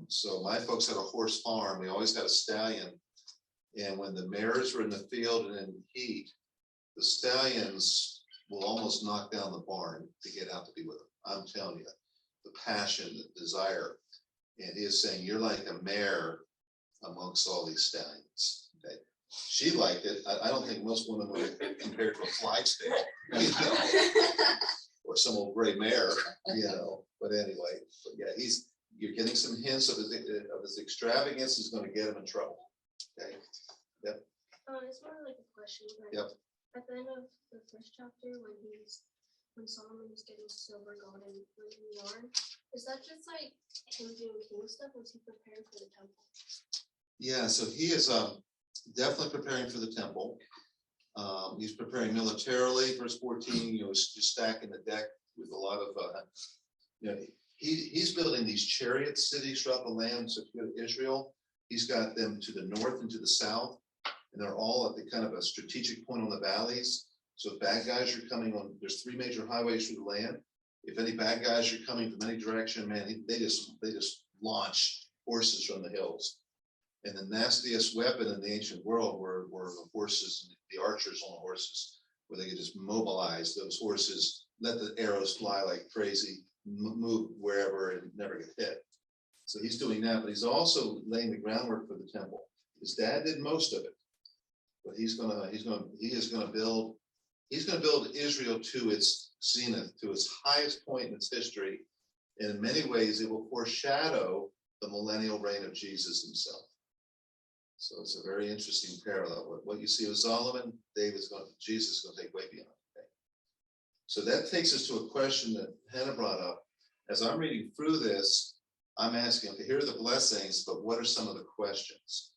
So my folks had a horse farm. We always had a stallion. And when the mares were in the field and in heat, the stallions will almost knock down the barn to get out to be with them. I'm telling you, the passion, the desire. And he is saying, you're like a mare amongst all these stallions. Okay. She liked it. I don't think most women would compare to a Clydesdale, you know, or some old gray mare, you know. But anyway, but yeah, you're getting some hints of his extravagance. He's going to get him in trouble. Okay. Yep. It's more like a question. Like, yep. At the end of the first chapter, when Solomon is getting silver, gold, and yarn, is that just like him doing king stuff, or is he preparing for the temple? Yeah, so he is definitely preparing for the temple. He's preparing militarily. Verse 14, you know, just stacking the deck with a lot of, you know, he's building these chariot cities throughout the land. So if you go to Israel, he's got them to the north and to the south, and they're all at the kind of a strategic point on the valleys. So if bad guys are coming on, there's 3 major highways through the land. If any bad guys are coming from any direction, man, they just launch horses from the hills. And the nastiest weapon in the ancient world were the horses, the archers on the horses, where they could just mobilize those horses, let the arrows fly like crazy, move wherever and never get hit. So he's doing that, but he's also laying the groundwork for the temple. His dad did most of it, but he is going to build Israel to its zenith, to its highest point in its history. And in many ways, it will foreshadow the millennial reign of Jesus himself. So it's a very interesting parallel. What you see with Solomon, Jesus is going to take way beyond. Okay? So that takes us to a question that Hannah brought up. As I'm reading through this, I'm asking, okay, here are the blessings, but what are some of the questions?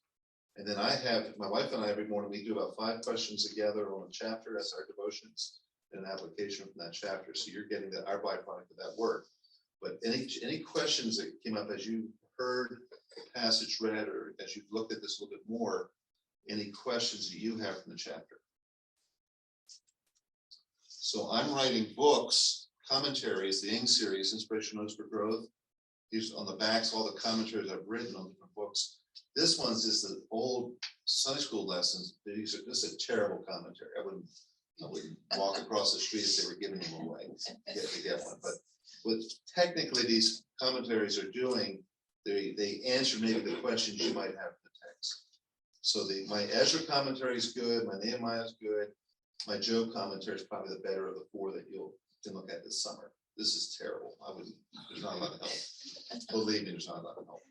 And then my wife and I, every morning, we do about 5 questions together on a chapter. That's our devotions and an application from that chapter. So you're getting our byproduct of that work. But any questions that came up as you heard the passage read, or as you've looked at this a little bit more, any questions that you have from the chapter? So I'm writing books, commentaries, the Ing series, Inspiration Notes for Growth. Here's on the backs, all the commentaries I've written on different books. This one's just the old Sunday school lessons. These are just a terrible commentary. I wouldn't walk across the street if they were giving them away to get one. But what technically these commentaries are doing, they answer maybe the questions you might have in the text. So my Ezra commentary is good, my Nehemiah is good, my Job commentary is probably the better of the 4 that you can look at this summer. This is terrible. There's not a lot of help. Believe me, there's not a lot of help.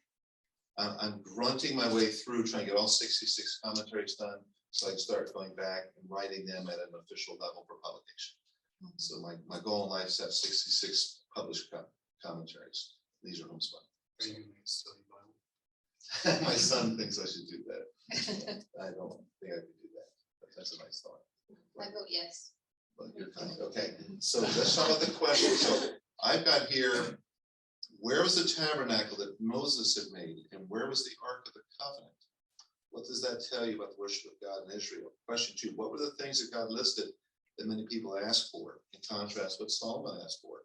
I'm grunting my way through trying to get all 66 commentaries done so I can start going back and writing them at an official level for publication. Mm-hmm. So my goal in life is to have 66 published commentaries. These are homespun. Are you going to study Bible? My son thinks I should do that. I don't think I could do that, but that's a nice thought. I vote yes. But you're kind of, okay. So let's talk about the question. So I've got here, where was the tabernacle that Moses had made, and where was the Ark of the Covenant? What does that tell you about the worship of God in Israel? Question 2, what were the things that God listed that many people asked for, in contrast with what Solomon asked for?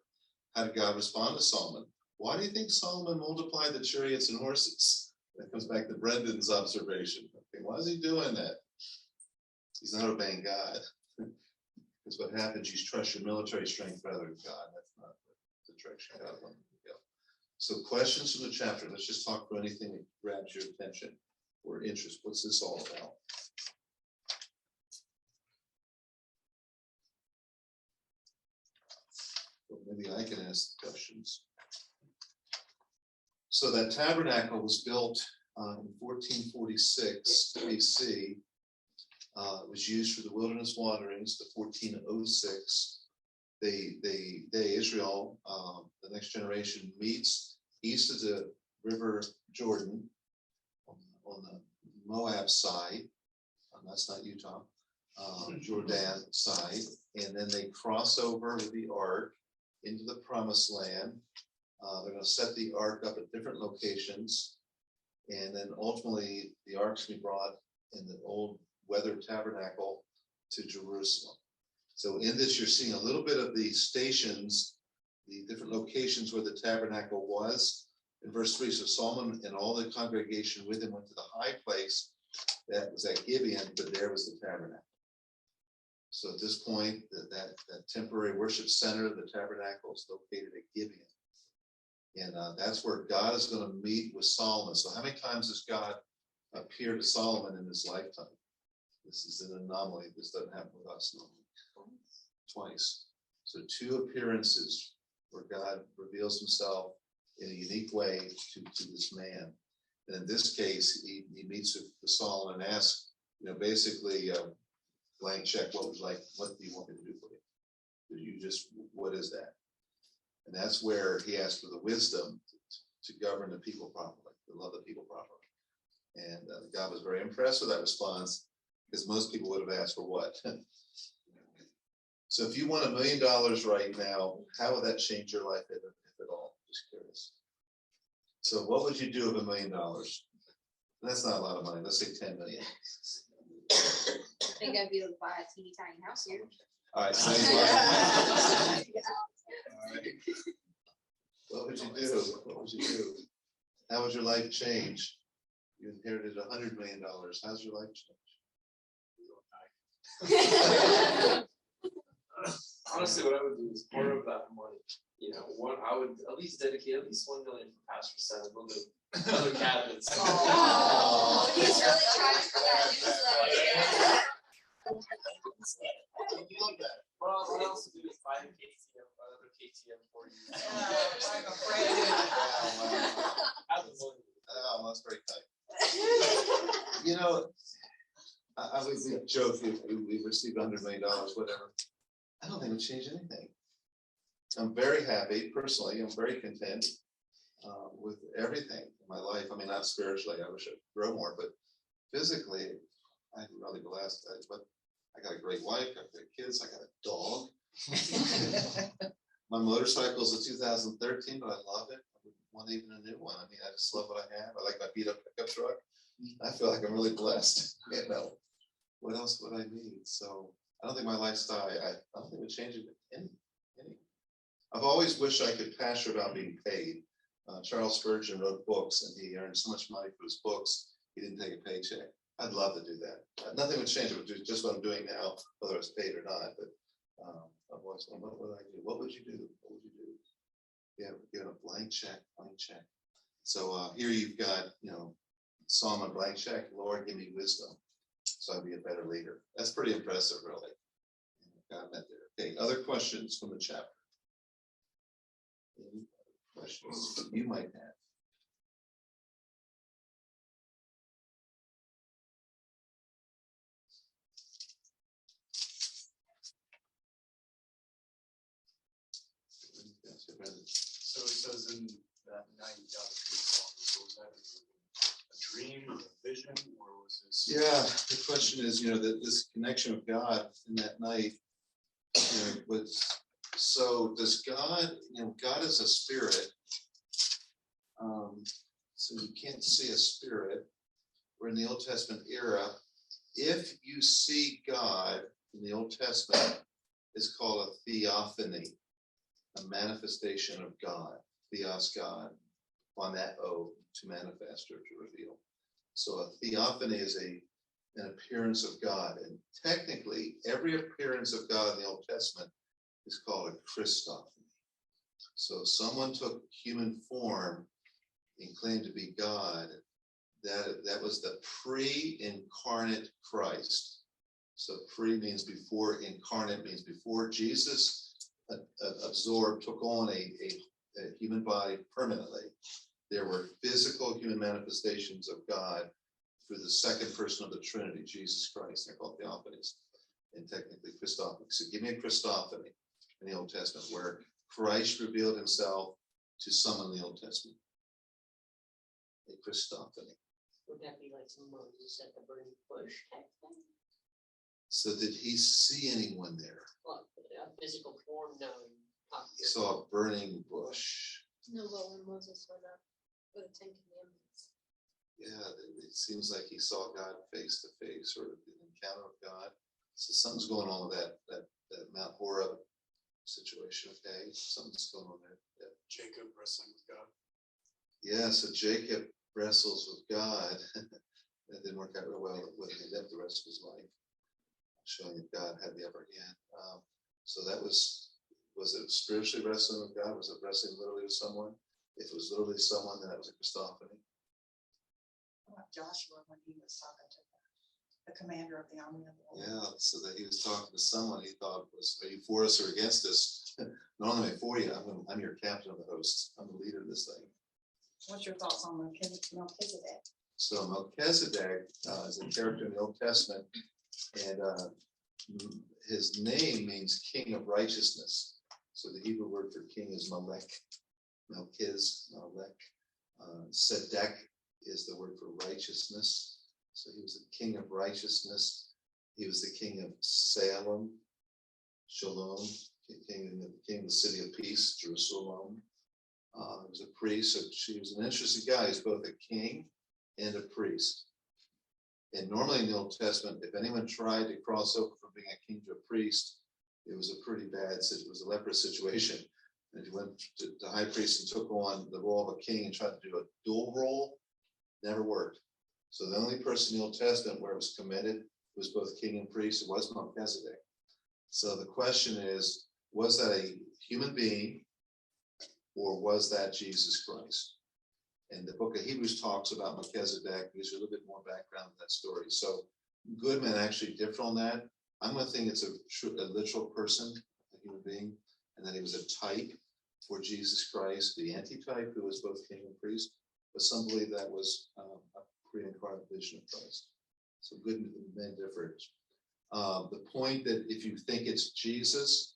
How did God respond to Solomon? Why do you think Solomon multiplied the chariots and horses? That comes back to Brendan's observation. Okay, why is he doing that? He's not obeying God. Because what happens, you trust your military strength rather than God. That's not the direction God wants you to go. So questions from the chapter. Let's just talk through anything that grabs your attention or interest. What's this all about? Well, maybe I can ask the questions. So that tabernacle was built in 1446 BC. It was used for the wilderness wanderings to 1406. Israel, the next generation meets east of the River Jordan, on the Moab side, that's not Utah, Jordan side, and then they cross over with the ark into the promised land. They're gonna set the ark up at different locations, and then ultimately the ark's gonna be brought in the old weathered tabernacle to Jerusalem. So in this, you're seeing a little bit of the stations, the different locations where the tabernacle was. In verse 3, so Solomon and all the congregation with him went to the high place that was at Gibeon, but there was the tabernacle. So at this point, that temporary worship center, the tabernacle, is located at Gibeon. And that's where God is going to meet with Solomon. So how many times does God appear to Solomon in his lifetime? This is an anomaly. This doesn't happen with us normally. Twice. So 2 appearances where God reveals himself in a unique way to this man. And in this case, he meets with Solomon and asks, basically, blank check, what do you want me to do for you? What is that? And that's where he asked for the wisdom to govern the people properly, to love the people properly. And God was very impressed with that response, because most people would have asked for what? So if you want $1 million right now, how would that change your life, if at all? Just curious. So what would you do with $1 million? That's not a lot of money. Let's say 10 million. I think I'd be able to buy a teeny tiny house here. All right. What would you do? What would you do? How would your life change? You inherited $100 million. How's your life change? Honestly, what I would do is part of that money, I would at least dedicate at least $1 million for Pastor Sam to build other cabinets. Oh, he's really trying for that. Well, what else to do is buy a KTM, another KTM for you. Oh, that's very kind. I would joke if we received $100 million, whatever. I don't think it would change anything. I'm very happy personally. I'm very content with everything in my life. I mean, not spiritually. I wish I'd grow more, but physically, I'm really blessed. But I got a great wife. I got kids. I got a dog. My motorcycle's a 2013, but I love it. I wouldn't want even a new one. I mean, I just love what I have. I like my beat up pickup truck. I feel like I'm really blessed. What else would I need? So I don't think my lifestyle, I don't think it would change it any. I've always wished I could pastor without being paid. Charles Spurgeon wrote books, and he earned so much money for his books, he didn't take a paycheck. I'd love to do that. Nothing would change. It would do just what I'm doing now, whether it's paid or not. But I've always wondered, what would I do? What would you do? What would you do? Yeah, give a blank check. So here you've got, Solomon, blank check. Lord, give me wisdom, so I'll be a better leader. That's pretty impressive, really. God met there. Okay, other questions from the chapter? Any questions you might have? So it says in that night, God appeared to Solomon. So was that a dream or a vision, or was this? Yeah, the question is, that this connection with God in that night, was, so does God, God is a spirit. So you can't see a spirit. We're in the Old Testament era. If you see God in the Old Testament, it's called a theophany, a manifestation of God. Theos, God, phoneo, to manifest or to reveal. So a theophany is an appearance of God. And technically, every appearance of God in the Old Testament is called a Christophany. So someone took human form and claimed to be God. That was the pre-incarnate Christ. So pre means before, incarnate means before Jesus took on a human body permanently. There were physical human manifestations of God through the second person of the Trinity, Jesus Christ. They're called theophanies, and technically Christophanies. So give me a Christophany in the Old Testament where Christ revealed himself to someone in the Old Testament. a Christophany. Would that be like some Moses at the burning bush type thing? So did he see anyone there? Well, a physical form, no. He saw a burning bush. No, but when Moses went up with the 10 Commandments. Yeah, it seems like he saw God face to face, sort of an encounter of God. So something's going on with that Mount Horeb situation. Okay, something's going on there. Yeah. Jacob wrestling with God. Yeah, so Jacob wrestles with God. That didn't work out real well when he lived the rest of his life, showing that God had the upper hand. So that was it spiritually wrestling with God? Was it wrestling literally with someone? If it was literally someone, then that was a Christophany. What about Joshua when he was talking to the commander of the army of the Lord? Yeah, so that he was talking to someone he thought was, are you for us or against us? Not only am I for you, I'm your captain of the host. I'm the leader of this thing. What's your thoughts on Melchizedek? So Melchizedek is a character in the Old Testament, and his name means king of righteousness. So the Hebrew word for king is Melech, Melchiz, Melech. Sedek is the word for righteousness. So he was the king of righteousness. He was the king of Salem, Shalom, king of the city of peace, Jerusalem. He was a priest, so he was an interesting guy. He's both a king and a priest. And normally in the Old Testament, if anyone tried to cross over from being a king to a priest, it was a pretty bad, it was a leprous situation. And if you went to the high priest and took on the role of a king and tried to do a dual role, never worked. So the only person in the Old Testament where it was commended was both king and priest, it was Melchizedek. So the question is, was that a human being or was that Jesus Christ? And the book of Hebrews talks about Melchizedek, gives you a little bit more background to that story. So Goodman actually differ on that. I'm going to think it's a literal person, a human being, and that he was a type for Jesus Christ, the antitype who was both king and priest. But some believe that was a pre-incarnate vision of Christ. So Goodman differs. The point that if you think it's Jesus,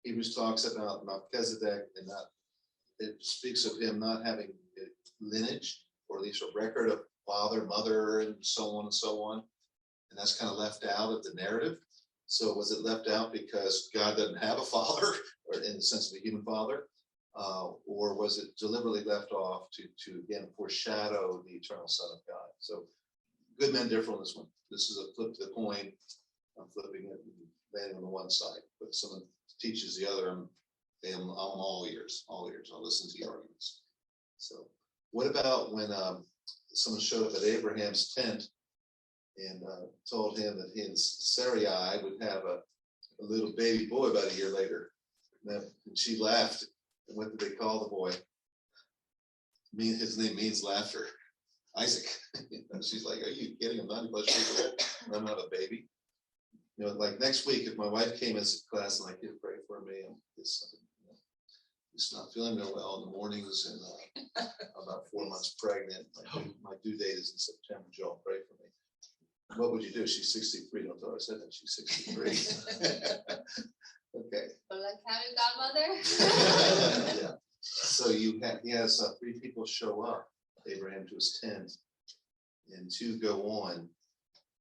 Hebrews talks about Melchizedek and not, it speaks of him not having lineage, or at least a record of father, mother, and so on and so on. And that's kind of left out of the narrative. So was it left out because God doesn't have a father, or in the sense of a human father? Or was it deliberately left off to again foreshadow the eternal Son of God? So good men differ on this one. This is a flip to the coin. I'm flipping it and landing on the one side, but someone teaches the other. I'm all ears. I'll listen to the arguments. So what about when someone showed up at Abraham's tent and told him that his Sarai would have a little baby boy about a year later? And she laughed. And what did they call the boy? His name means laughter. Isaac. She's like, are you kidding? I'm 90+ years old. I'm not a baby. You know, like next week, if my wife came into class and like, you pray for me, and it's not feeling real well in the mornings, and I'm about 4 months pregnant. My due date is in September. Joe, pray for me. What would you do? She's 63. Don't tell her I said that. She's 63. Okay. But like having godmother. Yeah. So he has 3 people show up, Abraham to his tent, and 2 go on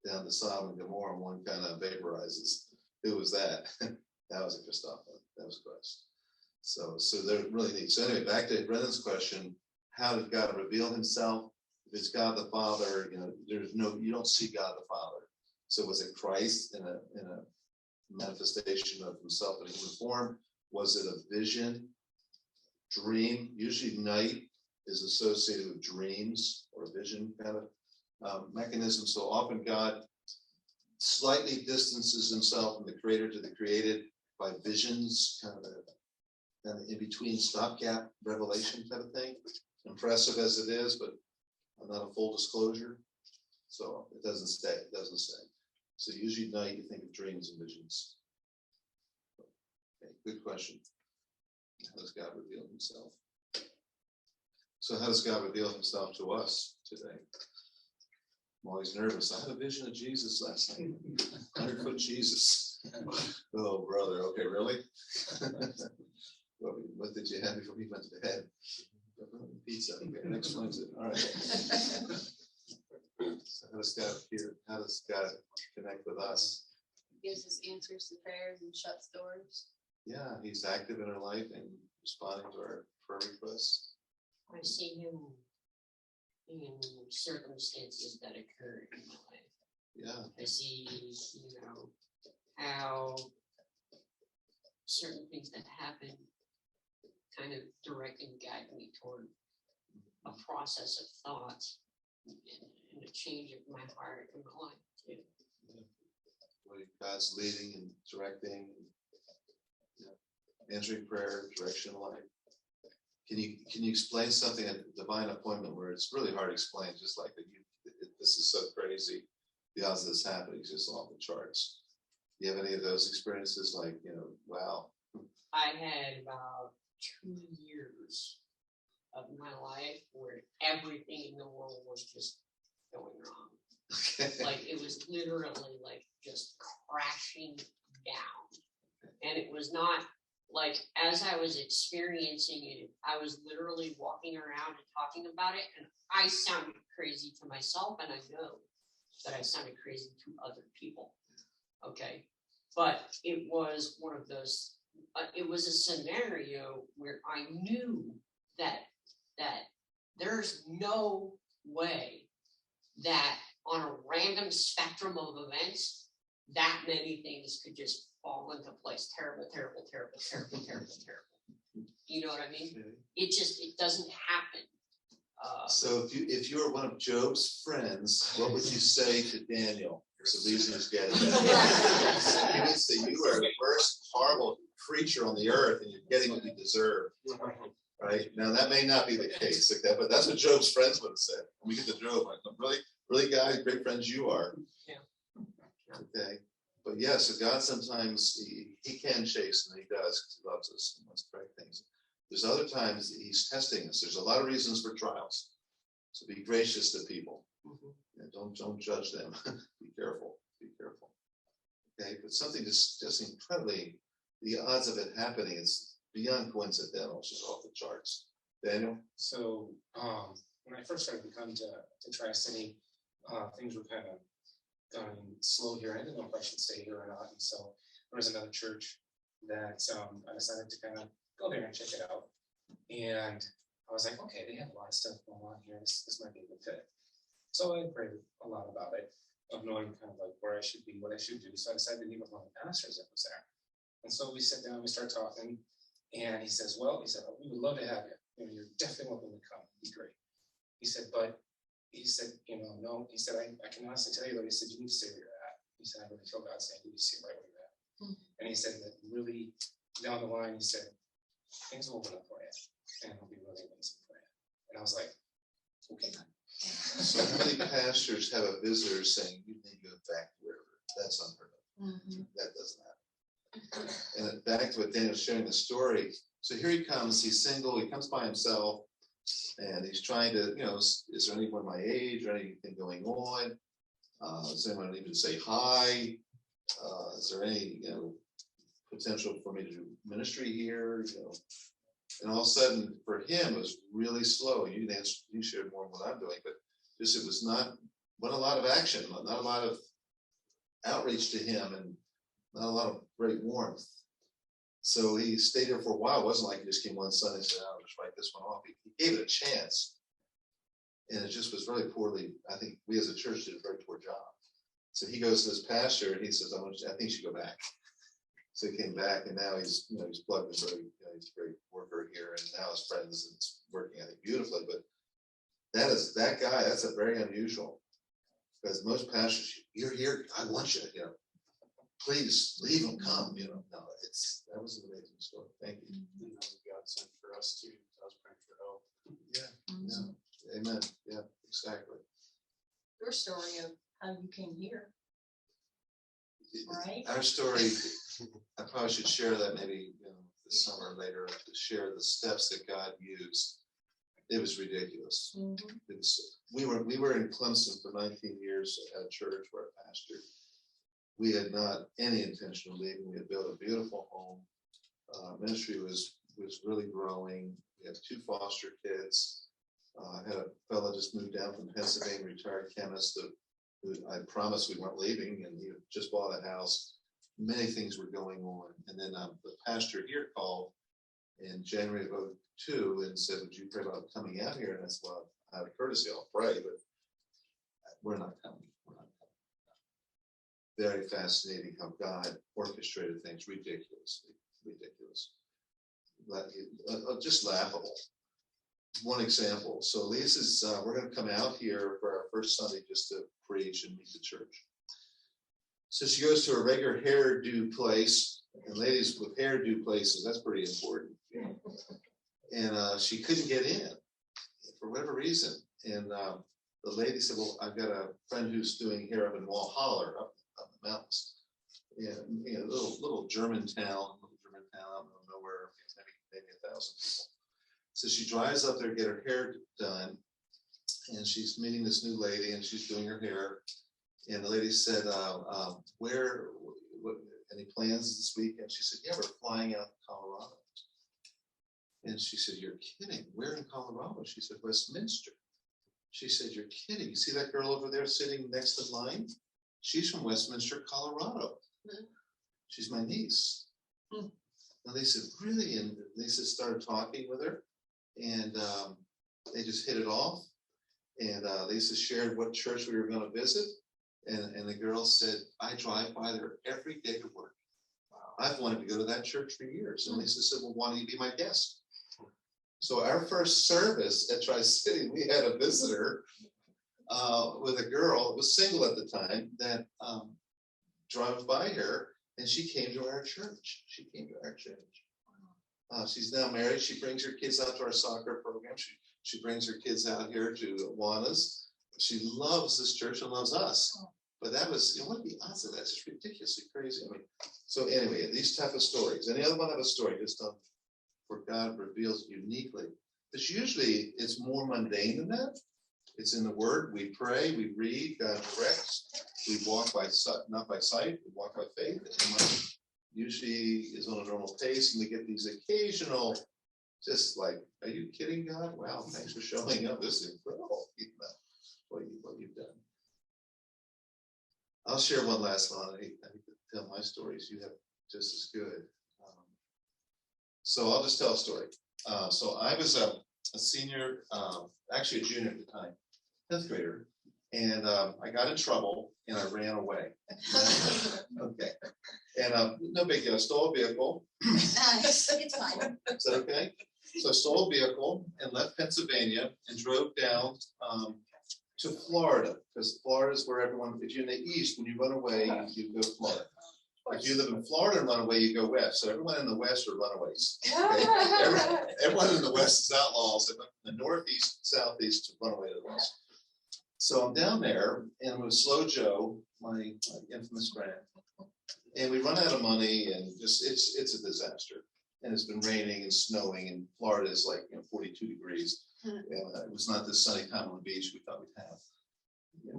down to Sodom and Gomorrah, and 1 kind of vaporizes. Who was that? That was a Christophany. That was Christ. So they're really neat. So anyway, back to Brennan's question: how did God reveal Himself? If it's God the Father, you don't see God the Father. So was it Christ in a manifestation of Himself in human form? Was it a vision, dream? Usually night is associated with dreams or vision kind of mechanism. So often God slightly distances Himself from the creator to the created by visions, kind of in between stopgap revelation type of thing. Impressive as it is, but not a full disclosure. So it doesn't stay. So usually at night you think of dreams and visions. Okay, good question. How does God reveal Himself? So how does God reveal Himself to us today? I'm always nervous. I had a vision of Jesus last night. 100-foot Jesus. Oh, brother. Okay, really? What did you have before you went to bed? Pepperoni pizza, okay, next Wednesday, all right. So how does God appear, how does God connect with us? Gives us answers to prayers and shuts doors. Yeah, he's active in our life and responding to our prayer requests. I see him in circumstances that occur in my life. Yeah, I see, how certain things that happen kind of direct and guide me toward a process of thought and a change of my heart and my life too. where God's leading and directing, answering prayer, direction in life. Can you explain something at divine appointment where it's really hard to explain, just like that this is so crazy, the odds of this happening is just off the charts. Do you have any of those experiences, like, wow? I had about 2 years of my life where everything in the world was just going wrong. Okay. Like it was literally like just crashing down. And it was not like, as I was experiencing it, I was literally walking around and talking about it, and I sounded crazy to myself, and I know that I sounded crazy to other people. Okay. But it was one of those, it was a scenario where I knew that there's no way that on a random spectrum of events, that many things could just fall into place. Terrible. You know what I mean? It doesn't happen. So if you were one of Job's friends, what would you say to Daniel? There's a reason he's getting that. He would say, you are the worst horrible creature on the earth, and you're getting what you deserve. Right? Now that may not be the case, like that, but that's what Job's friends would have said. When we get to Job, like, really, guys, great friends you are. Yeah. Okay. But yeah, so God sometimes he can chasten, and he does, because he loves us and wants to correct things. There's other times that he's testing us. There's a lot of reasons for trials. So be gracious to people. Don't judge them. Be careful. Okay, but something just incredibly, the odds of it happening is beyond coincidental. It's just off the charts. Daniel? So when I first started to come to Tri-City, things were kind of going slow here. I didn't know if I should stay here or not. And so there was another church that I decided to kind of go there and check it out. And I was like, okay, they have a lot of stuff going on here. This might be a good fit. So I prayed a lot about it, of knowing kind of like where I should be, what I should do. So I decided to meet with one of the pastors that was there. And so we sit down, we start talking, and he says, we would love to have you. You're definitely welcome to come. It'd be great. He said, no. He said, I can honestly tell you that. He said, you need to stay where you're at. He said, I really feel God saying you need to stay right where you're at. And he said that really down the line, he said, things will open up for you, and it'll be really amazing for you. And I was like, okay. So how many pastors have a visitor saying, you need to go back to wherever? That's unheard of. That doesn't happen. And back to what Daniel's sharing the story. So here he comes, he's single, he comes by himself, and he's trying to, is there anyone my age or anything going on? Does anyone even say hi? Is there any, potential for me to do ministry here? And all of a sudden, for him, it was really slow. You can answer, you shared more of what I'm doing, but just it was not a lot of action, not a lot of outreach to him, and not a lot of great warmth. So he stayed there for a while. It wasn't like he just came one Sunday and said, I'll just write this one off. He gave it a chance. And it just was really poorly. I think we as a church did a very poor job. So he goes to his pastor and he says, I think you should go back. So he came back, and now he's plugged in very, he's a great worker here, and now his friends, and it's working, I think, beautifully. But that guy, that's a very unusual, because most pastors, you're here, I want you, please leave him, come, no, that was an amazing story. Thank you. And that was God sent for us too. I was praying for help. Yeah, amen. Yeah, exactly. Your story of how you came here, right? Our story, I probably should share that maybe this summer later, to share the steps that God used. It was ridiculous. We were in Clemson for 19 years at a church where a pastor. We had not any intention of leaving. We had built a beautiful home. Ministry was was really growing. We had 2 foster kids. I had a fella just moved down from Pennsylvania, retired chemist, who I promised we weren't leaving, and he just bought a house. Many things were going on. And then the pastor here called in January of 2002 and said, would you pray about coming out here? And I said, well, out of courtesy, I'll pray, but we're not coming. Very fascinating how God orchestrated things, ridiculous. Just laughable. One example. So Lisa's, we're going to come out here for our first Sunday just to preach and meet the church. So she goes to a regular hairdo place, and ladies with hairdo places, that's pretty important. And she couldn't get in for whatever reason. And the lady said, well, I've got a friend who's doing hair up in Walhalla, up the mountains. Yeah, little German town, I don't know where, maybe 1,000 people. So she drives up there to get her hair done, and she's meeting this new lady, and she's doing her hair. And the lady said, any plans this week? And she said, yeah, we're flying out to Colorado. And she said, you're kidding. Where in Colorado? She said, Westminster. She said, you're kidding. You see that girl over there sitting next in line? She's from Westminster, Colorado. She's my niece. And they said, really? And Lisa started talking with her, and they just hit it off. And Lisa shared what church we were going to visit. And the girl said, I drive by there every day to work. I've wanted to go to that church for years. And Lisa said, well, why don't you be my guest? So our first service at Tri-City, we had a visitor with a girl, who was single at the time, that drove by her, and she came to our church. She's now married. She brings her kids out to our soccer program. She brings her kids out here to Juana's. She loves this church and loves us. But that was, what are the odds of that? It's just ridiculously crazy. I mean, so anyway, these type of stories. Any other one have a story just on where God reveals uniquely? Because usually it's more mundane than that. It's in the Word. We pray, we read, God directs. We walk by sight, not by sight. We walk by faith. And life usually is on a normal pace, and we get these occasional, just like, are you kidding, God? Wow, thanks for showing up. This is incredible. What you've done. I'll share one last one. I hate to tell my stories. You have just as good. So I'll just tell a story. So I was a senior, actually a junior at the time, 10th grader, and I got in trouble and I ran away. Okay. And no big deal. I stole a vehicle. It's fine. Is that okay? So I stole a vehicle and left Pennsylvania and drove down to Florida, because Florida is where everyone, if you're in the East, when you run away, you go to Florida. If you live in Florida and run away, you go west. So everyone in the West are runaways. Okay? Everyone in the West is outlaws. In the Northeast, Southeast, to run away to the West. So I'm down there, and with Slow Joe, my infamous friend, and we run out of money, and just it's a disaster. And it's been raining and snowing, and Florida is like 42 degrees. And it was not the sunny time on the beach we thought we'd have.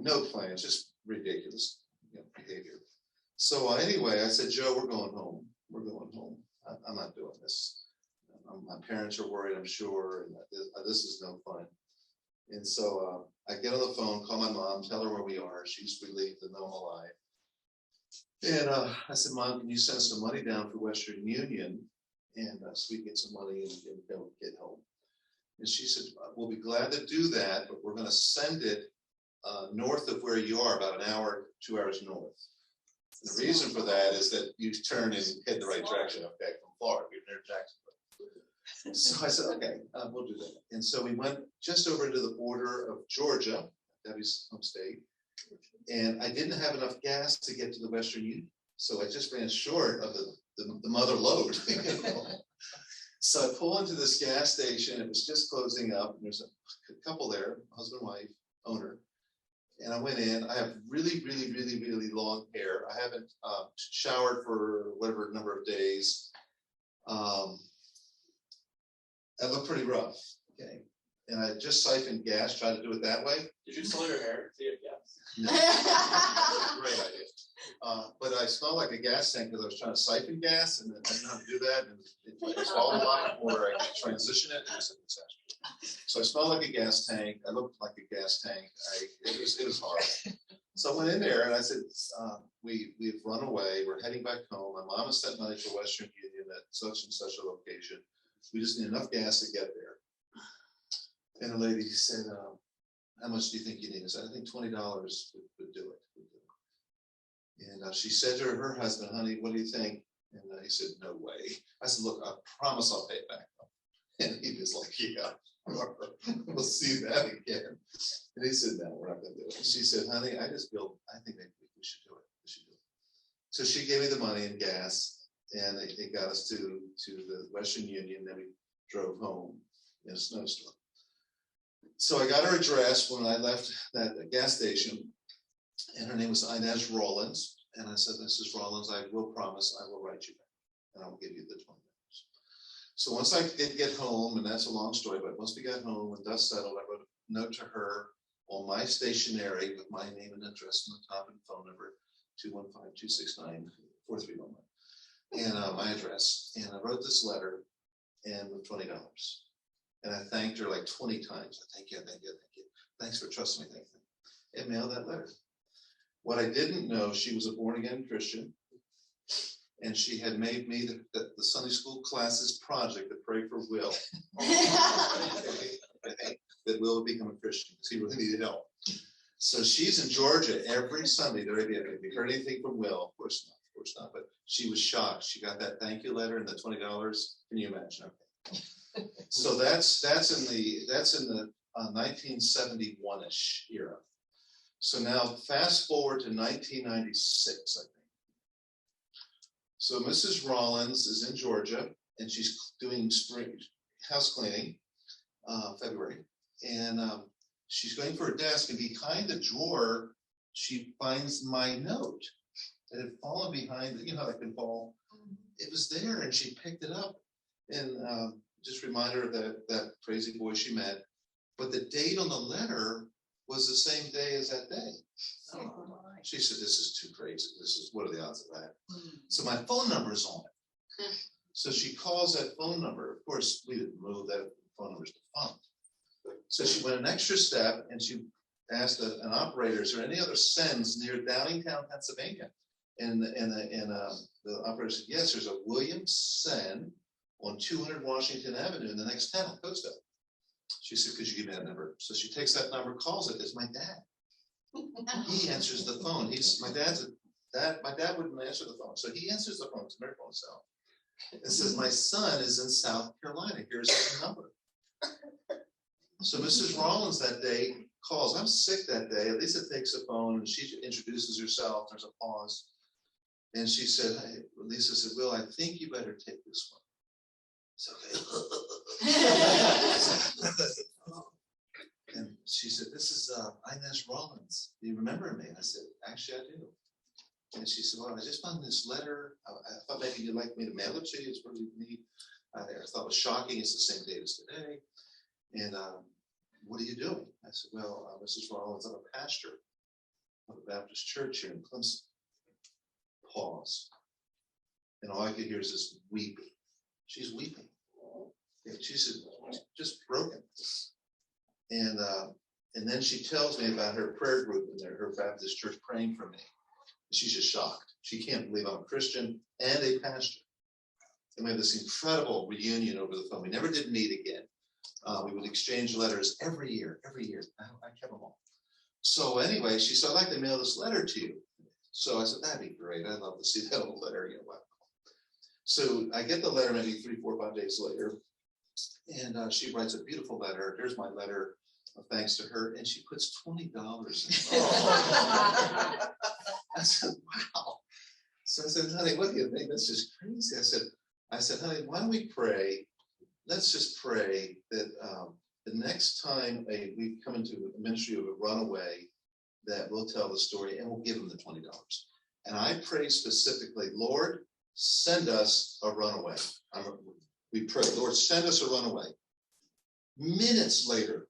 No plans, just ridiculous behavior. So anyway, I said, Joe, we're going home. I'm not doing this. My parents are worried, I'm sure, and this is no fun. And so I get on the phone, call my mom, tell her where we are. She's relieved to know I'm alive. And I said, Mom, can you send some money down for Western Union? And so we get some money and get home. And she said, we'll be glad to do that, but we're going to send it north of where you are, about an hour, 2 hours north. And the reason for that is that you turn and head the right direction, okay, from Florida, we're near Jacksonville. So I said, okay, we'll do that. And so we went just over to the border of Georgia, Debbie's home state, and I didn't have enough gas to get to the Western Union. So I just ran short of the mother load. So I pull into this gas station. It was just closing up. And there's a couple there, husband, wife, owner. And I went in. I have really, really, really, really long hair. I haven't showered for whatever number of days. I look pretty rough. Okay. And I just siphoned gas, tried to do it that way. Did you sell your hair to get gas? No. Great idea. But I smelled like a gas tank because I was trying to siphon gas and I didn't know how to do that. And it was all a lot before I could transition it. It was a disaster. So I smelled like a gas tank. I looked like a gas tank. It was horrible. So I went in there and I said, we've run away. We're heading back home. My mom has sent money to Western Union at such and such a location. We just need enough gas to get there. And the lady said, how much do you think you need? I said, I think $20 would do it. And she said to her husband, honey, what do you think? And he said, no way. I said, look, I promise I'll pay it back. And he was like, yeah, we'll see that again. And he said, no, we're not going to do it. And she said, honey, I think maybe we should do it. We should do it. So she gave me the money and gas, and it got us to the Western Union. Then we drove home in a snowstorm. So I got her address when I left that gas station, and her name was Inez Rollins. And I said, Mrs. Rollins, I will promise I will write you back, and I will give you the $20. So once I did get home, and that's a long story, but once we got home and dust settled, I wrote a note to her on my stationery with my name and address on the top and phone number, 215-269-4311, and my address. And I wrote this letter and with $20. And I thanked her like 20 times. Thank you, thank you, thank you. Thanks for trusting me, thank you. And mailed that letter. What I didn't know, she was a born-again Christian, and she had made me the Sunday school classes project to pray for Will. That Will would become a Christian because he really needed help. So she's in Georgia every Sunday. Have you heard anything from Will? Of course not. But she was shocked. She got that thank you letter and the $20. Can you imagine? Okay. So that's in the 1971-ish era. So now fast forward to 1996, I think. So Mrs. Rollins is in Georgia, and she's doing spring house cleaning, February, and she's going for a desk, and behind the drawer, she finds my note that had fallen behind. You know how that can fall. It was there, and she picked it up, and just remind her of that crazy boy she met. But the date on the letter was the same day as that day. Oh, she said, this is too crazy. What are the odds of that? So my phone number is on it. So she calls that phone number. Of course, we didn't move that phone number's defunct. So she went an extra step and she asked an operator, is there any other sends near Downingtown, Pennsylvania? And the operator said, yes, there's a Williams Send on 200 Washington Avenue in the next town, Coastal. She said, could you give me that number? So she takes that number, calls it. It's my dad. He answers the phone. My dad wouldn't answer the phone. So he answers the phone. It's a miracle himself. It says, my son is in South Carolina. Here's his number. So Mrs. Rollins that day calls. I'm sick that day. Lisa takes the phone and she introduces herself. There's a pause. And she said, hey, Lisa said, Will, I think you better take this one. It's okay. And she said, this is Inez Rollins. Do you remember me? I said, actually, I do. And she said, well, I just found this letter. I thought maybe you'd like me to mail it to you. It's really neat. I thought it was shocking. It's the same date as today. And what are you doing? I said, well, Mrs. Rollins, I'm a pastor of a Baptist church here in Clemson. Pause. And all I could hear is this weeping. She's weeping. And she said, just broken. And then she tells me about her prayer group in there, her Baptist church praying for me. She's just shocked. She can't believe I'm a Christian and a pastor. And we had this incredible reunion over the phone. We never did meet again. We would exchange letters every year. I kept them all. So anyway, she said, I'd like to mail this letter to you. So I said, that'd be great. I'd love to see that old letter. So I get the letter maybe 3, 4, 5 days later. And she writes a beautiful letter. Here's my letter of thanks to her. And she puts $20 in it. I said, wow. So I said, honey, what do you think? That's just crazy. I said, honey, why don't we pray? Let's just pray that the next time we come into a ministry of a runaway, that we'll tell the story and we'll give them the $20. And I pray specifically, Lord, send us a runaway. We pray, Lord, send us a runaway. Minutes later,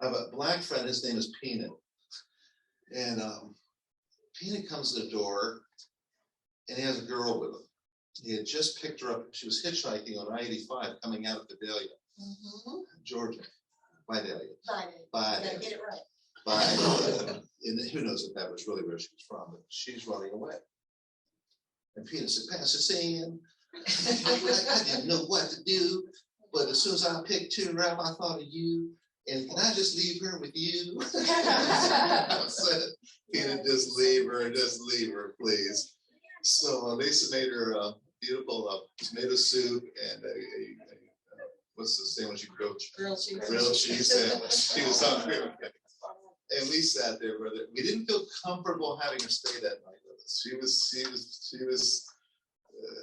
I have a black friend, his name is Peanut. And Peter comes to the door and he has a girl with him. He had just picked her up. She was hitchhiking on I-85 coming out of Vidalia, Georgia. Vidalia. Gotta get it right. And who knows if that was really where she was from, but she's running away. And Peter said, Pastor Sam, I didn't know what to do, but as soon as I picked her up, I thought of you. And can I just leave her with you? I said, Peter, just leave her, please. So Lisa made her a beautiful tomato soup and a what's the sandwich you grilled? Grilled cheese sandwich. She was hungry. And we sat there with it. We didn't feel comfortable having her stay that night with us.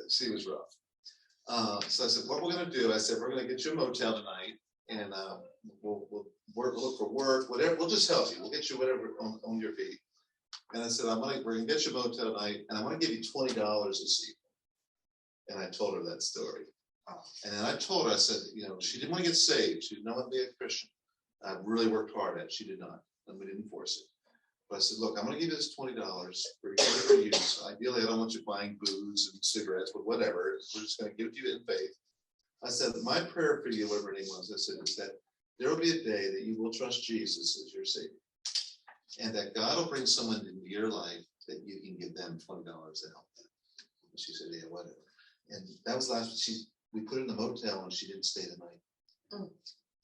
She was rough. So I said, what we're gonna do, I said, we're gonna get you a motel tonight and we'll look for work, whatever, we'll just help you. We'll get you whatever on your feet. And I said, we're gonna get you a motel tonight and I'm gonna give you $20 this evening. And I told her that story. And then I told her, I said, she didn't want to get saved. She didn't want to be a Christian. I really worked hard at it. She did not. And we didn't force it. But I said, look, I'm going to give you this $20 for whatever you use. Ideally, I don't want you buying booze and cigarettes, but whatever. We're just going to give it to you in faith. I said, my prayer for you, whatever her name was, I said, is that there will be a day that you will trust Jesus as your Savior. And that God will bring someone into your life that you can give them $20 to help them. And she said, yeah, whatever. And that was we put her in the motel and she didn't stay the night.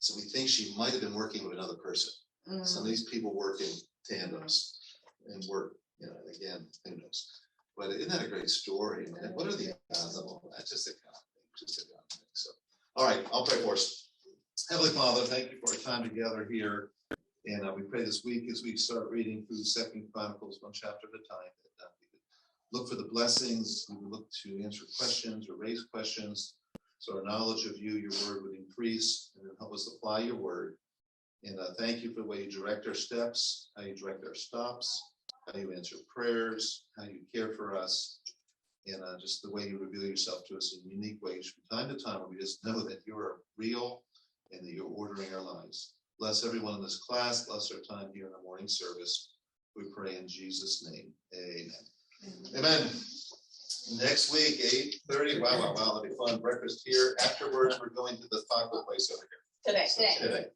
So we think she might have been working with another person. Some of these people work in tandems and work, again, who knows. But isn't that a great story? And what are the odds of all that? Just a kind of thing. So, all right, I'll pray for us. Heavenly Father, thank you for our time together here. And we pray this week as we start reading through 2 Chronicles, one chapter at a time, that we could look for the blessings, we would look to answer questions or raise questions. So our knowledge of you, your word would increase and help us apply your word. And thank you for the way you direct our steps, how you direct our stops, how you answer prayers, how you care for us, and just the way you reveal yourself to us in unique ways from time to time. We just know that you are real and that you're ordering our lives. Bless everyone in this class. Bless our time here in the morning service. We pray in Jesus' name. Amen. Amen. Next week, 8:30. Wow. That'll be fun. Breakfast here. Afterwards, we're going to the taco place over here. Today. Today.